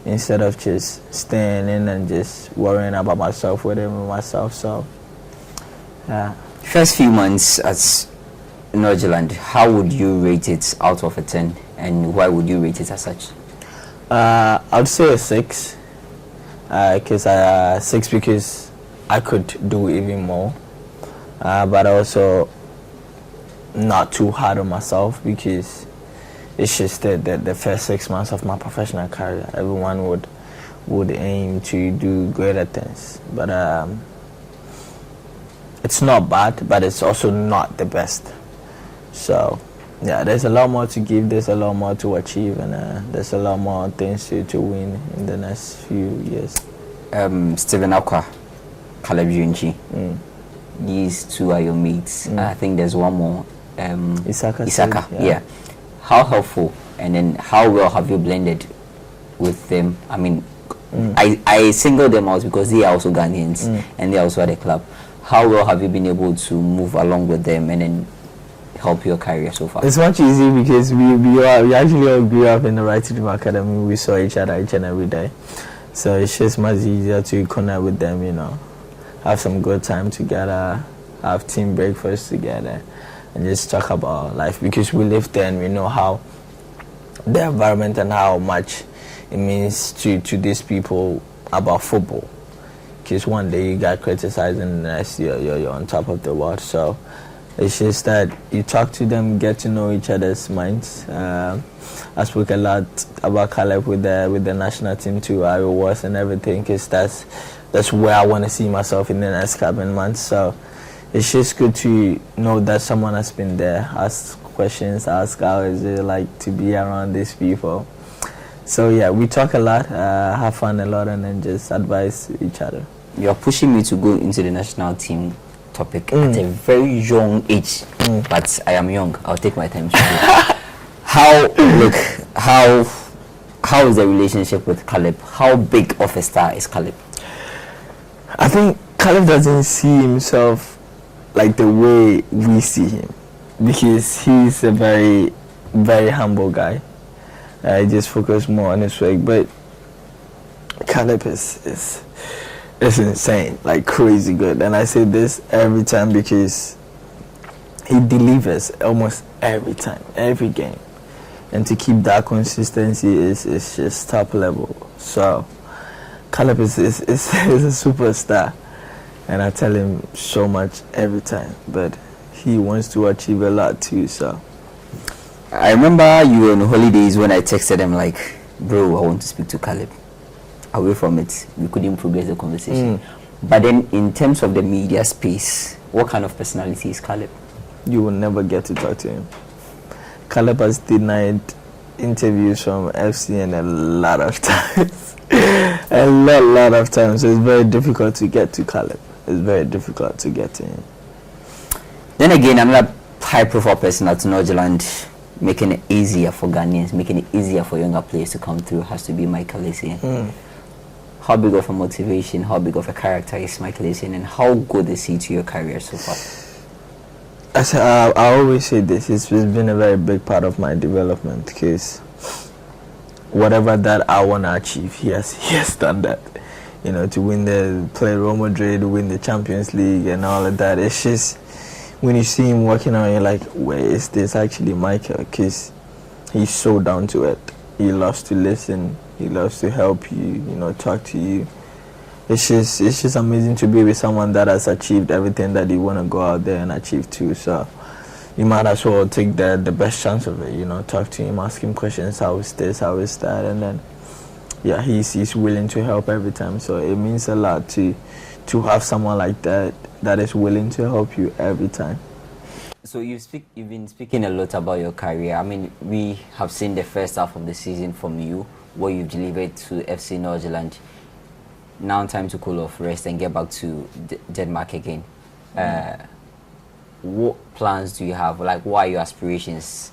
instead of just staying in and just worrying about myself, whatever myself. So, yeah. First few months at Nordsjælland, how would you rate it out of a 10, and why would you rate it as such? I'd say a 6. 6 because I could do even more, but also not too hard on myself because it's just the first 6 months of my professional career. Everyone would aim to do greater things, but it's not bad, but it's also not the best. So yeah, there's a lot more to give, there's a lot more to achieve, and there's a lot more things to win in the next few years. Stephen Akwa, Caleb Junchi, these two are your mates. I think there's one more, Isaka. Yeah. How helpful, and then how well have you blended with them? I mean, I single them out because they are also Ghanaians and they are also at the club. How well have you been able to move along with them and then help your career so far? It's much easier because we actually all grew up in the Right to Dream Academy. We saw each other each and every day. So it's just much easier to connect with them, you know, have some good time together, have team breakfast together, and just talk about life because we live there and we know how the environment and how much it means to these people about football. Because one day you got criticized and the next you're on top of the world. So it's just that you talk to them, get to know each other's minds. I spoke a lot about Caleb with the national team too, how it was and everything, because that's where I want to see myself in the next coming months. So it's just good to know that someone has been there, ask questions, ask how is it like to be around these people. So yeah, we talk a lot, have fun a lot, and then just advise each other. You're pushing me to go into the national team topic at a very young age, but I am young. I'll take my time to do it. How is the relationship with Caleb? How big of a star is Caleb? I think Caleb doesn't see himself like the way we see him because he's a very, very humble guy. He just focuses more on his work, but Caleb is insane, like crazy good. And I say this every time because he delivers almost every time, every game. And to keep that consistency is just top level. So Caleb is a superstar. And I tell him so much every time. But he wants to achieve a lot too, so. I remember you were on holidays when I texted him like, bro, I want to speak to Caleb. Away from it, we couldn't progress the conversation. But then in terms of the media space, what kind of personality is Caleb? You will never get to talk to him. Caleb has denied interviews from FC and a lot of times. a lot of times. So it's very difficult to get to Caleb. It's very difficult to get to him. Then again, another high-profile person at Nordsjælland, making it easier for Ghanaians, making it easier for younger players to come through, has to be Michael Essien. How big of a motivation, how big of a character is Michael Essien, and how good is he to your career so far? I always say this, it's been a very big part of my development because whatever that I want to achieve, he has done that. You know, to play Real Madrid, win the Champions League and all of that. It's just, when you see him working on, you're like, where is this actually Michael? Because he's so down to it. He loves to listen. He loves to help you, you know, talk to you. It's just amazing to be with someone that has achieved everything that you want to go out there and achieve too. So you might as well take the best chance of it, you know, talk to him, ask him questions, how is this, how is that, and then yeah, he's willing to help every time. So it means a lot to have someone like that that is willing to help you every time. So you've been speaking a lot about your career. I mean, we have seen the first half of the season from you, what you've delivered to FC Nordsjælland. Now time to cool off, rest, and get back to Denmark again. What plans do you have? Like, what are your aspirations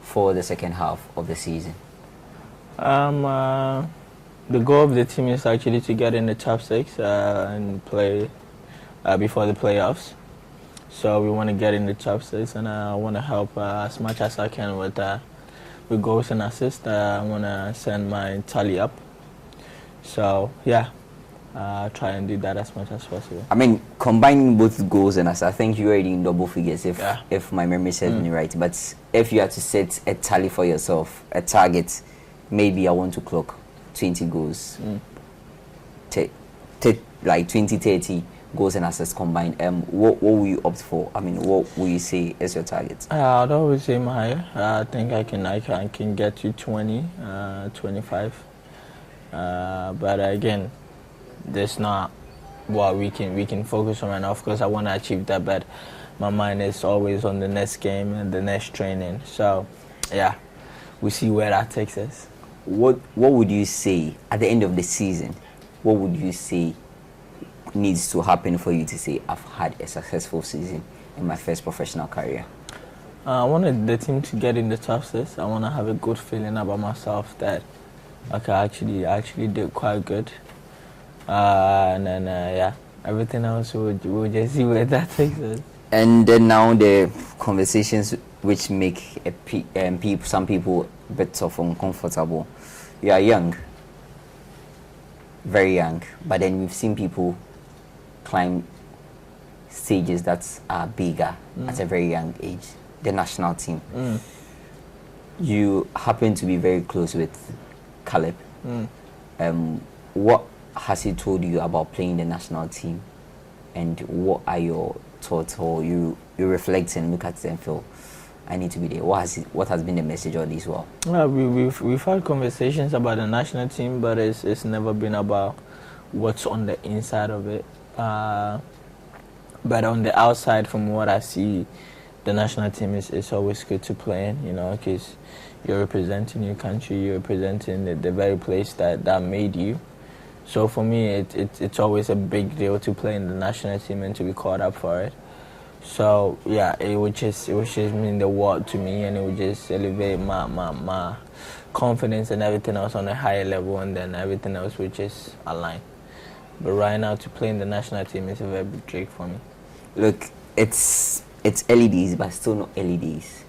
for the second half of the season? The goal of the team is actually to get in the top 6 and play before the playoffs. So we want to get in the top 6, and I want to help as much as I can with goals and assists. I want to send my tally up. So yeah, try and do that as much as possible. I mean, combining both goals and assists, I think you're already in double figures if my memory serves me right. But if you had to set a tally for yourself, a target, maybe I want to clock 20 goals, like 20, 30 goals and assists combined. What will you opt for? I mean, what will you say is your target? I'd always aim higher. I think I can get to 20, 25. But again, that's not what we can focus on right now. Of course, I want to achieve that, but my mind is always on the next game and the next training. So, yeah, we see where that takes us. What would you say at the end of the season? What would you say needs to happen for you to say, I've had a successful season in my first professional career? I wanted the team to get in the top 6. I want to have a good feeling about myself that okay, I actually did quite good. And then yeah, everything else we'll just see where that takes us. And then now the conversations which make some people a bit of uncomfortable. You are young, very young, but then we've seen people climb stages that are bigger at a very young age. The national team. You happen to be very close with Caleb. What has he told you about playing the national team, and what are your thoughts, or you reflect and look at it and feel I need to be there? What has been the message of this? Well, we've had conversations about the national team, but it's never been about what's on the inside of it. But on the outside, from what I see, the national team is always good to play in, you know, because you're representing your country, you're representing the very place that made you. So for me, it's always a big deal to play in the national team and to be called up for it. So yeah, it would just mean the world to me, and it would just elevate my confidence and everything else on a higher level, and then everything else would just align. But right now, to play in the national team is a very big trick for me. Look, it's early days, but still not early days.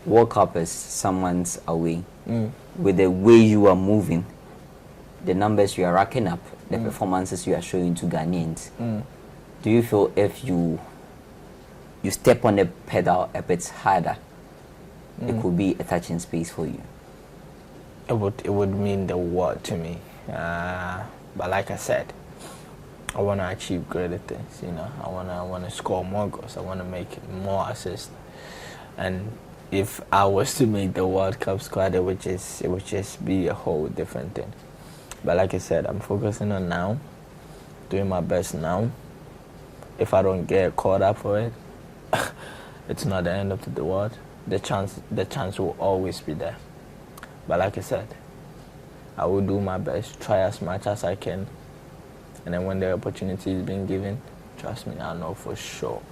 World Cup is some months away. With the way you are moving, the numbers you are racking up, the performances you are showing to Ghanaians, do you feel if you step on the pedal a bit harder, it could be a touching space for you? It would mean the world to me. But like I said, I want to achieve greater things. You know, I want to score more goals. I want to make more assists. And if I was to make the World Cup squad, it would just be a whole different thing. But like I said, I'm focusing on now, doing my best now. If I don't get caught up for it, it's not the end of the world. The chance will always be there. But like I said, I will do my best, try as much as I can, and then when the opportunity is being given, trust me, I know for sure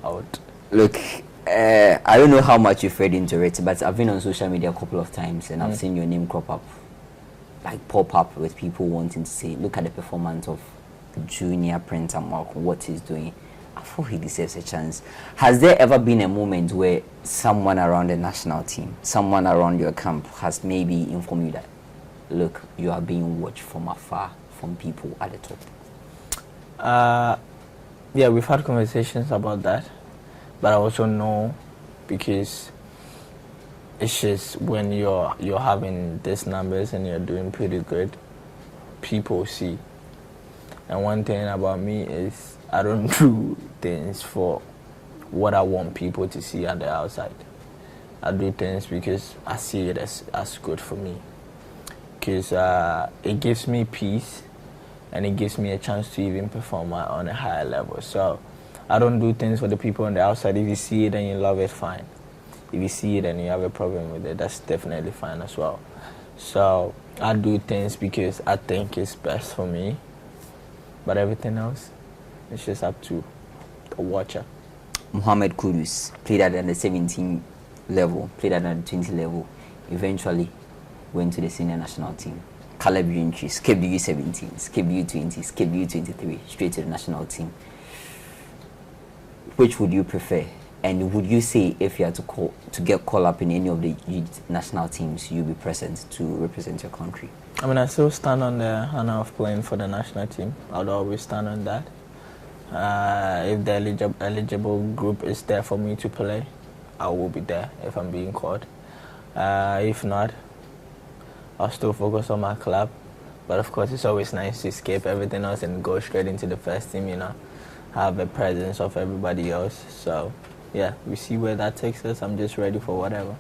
I would. Look, I don't know how much you've read into it, but I've been on social media a couple of times, and I've seen your name crop up, like pop up with people wanting to say, look at the performance of Junior Prince Amoako, what he's doing. I thought he deserves a chance. Has there ever been a moment where someone around the national team, someone around your camp has maybe informed you that, look, you are being watched from afar from people at the top? Yeah, we've had conversations about that, but I also know, because it's just when you're having these numbers and you're doing pretty good, people see. And one thing about me is I don't do things for what I want people to see on the outside. I do things because I see it as good for me. because it gives me peace and it gives me a chance to even perform on a higher level. So I don't do things for the people on the outside. If you see it and you love it, fine. If you see it and you have a problem with it, that's definitely fine as well. So I do things because I think it's best for me, but everything else, it's just up to the watcher. Mohamed Kudus played at the 17 level, played at the 20 level, eventually went to the senior national team. Caleb Yuntri skipped the U17, skipped U20, skipped U23, straight to the national team. Which would you prefer? And would you say if you had to get called up in any of the national teams, you'll be present to represent your country? I mean, I still stand on the honor of playing for the national team. I'll always stand on that. If the eligible group is there for me to play, I will be there if I'm being called. If not, I'll still focus on my club. But of course, it's always nice to escape everything else and go straight into the first team, you know, have a presence of everybody else. So yeah, we see where that takes us. I'm just ready for whatever.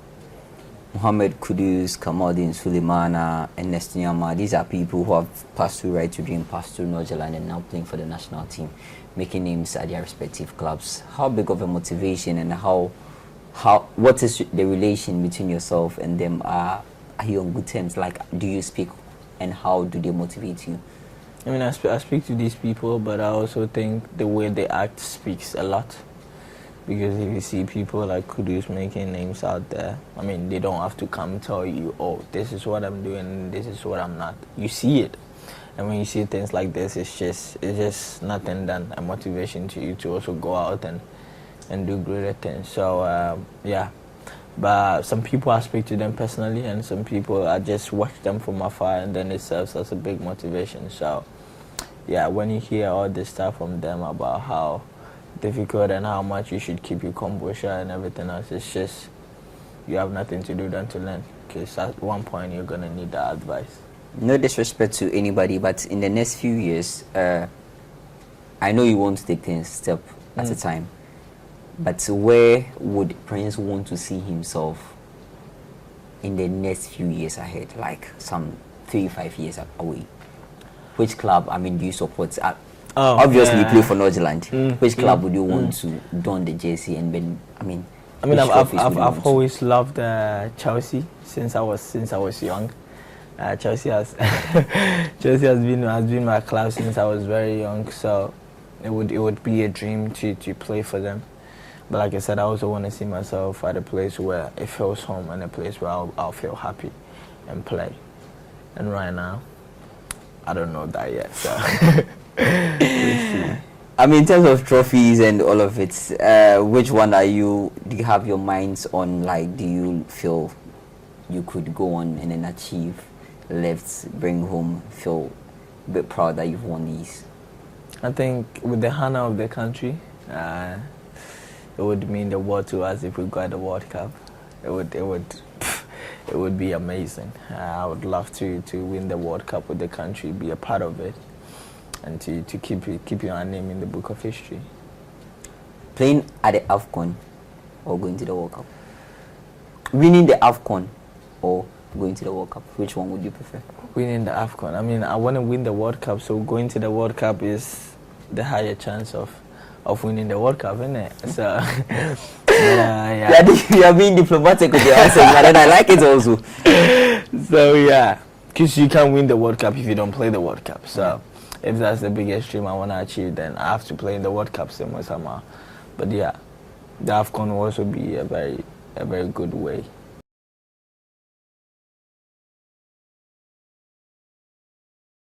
Mohamed Kudus, Kamaldeen Sulemana, and Nestiniama, these are people who have passed through Right to Dream, passed through Nordsjælland, and now playing for the national team, making names at their respective clubs. How big of a motivation and what is the relation between yourself and them? Are you on good terms? Like, do you speak, and how do they motivate you? I mean, I speak to these people, but I also think the way they act speaks a lot. Because if you see people like Kudus making names out there, I mean, they don't have to come tell you, oh, this is what I'm doing, this is what I'm not. You see it. And when you see things like this, it's just nothing than a motivation to you to also go out and do greater things. So, yeah. But some people I speak to them personally, and some people I just watch them from afar, and then it serves as a big motivation. So, yeah, when you hear all this stuff from them about how difficult and how much you should keep your composure and everything else, it's just you have nothing to do than to learn, because at one point you're going to need that advice. No disrespect to anybody, but in the next few years, I know you want to take things step at a time, but where would Prince want to see himself in the next few years ahead, like some 3-5 years away? Which club, I mean, do you support? Obviously, you play for Nordsjælland. Which club would you want to don the jersey and then? I mean, I've always loved Chelsea since I was young. Chelsea has been my club since I was very young. So it would be a dream to play for them. But like I said, I also want to see myself at a place where it feels home and a place where I'll feel happy and play. And right now, I don't know that yet. So. I mean, in terms of trophies and all of it, which one do you have your minds on? Like, do you feel you could go on and then achieve, bring home, feel a bit proud that you've won these? I think with the honor of the country, it would mean the world to us if we got the World Cup. It would be amazing. I would love to win the World Cup with the country, be a part of it, and to keep your name in the book of history. Playing at the AFCON or going to the World Cup? Winning the AFCON or going to the World Cup? Which one would you prefer? Winning the AFCON. I mean, I want to win the World Cup, so going to the World Cup is the higher chance of winning the World Cup, isn't it? So, yeah. You are being diplomatic with your answers, but then I like it also. So, yeah, because you can't win the World Cup if you don't play the World Cup. So, if that's the biggest dream I want to achieve, then I have to play in the World Cup somewhere. But yeah, the AFCON will also be a very good way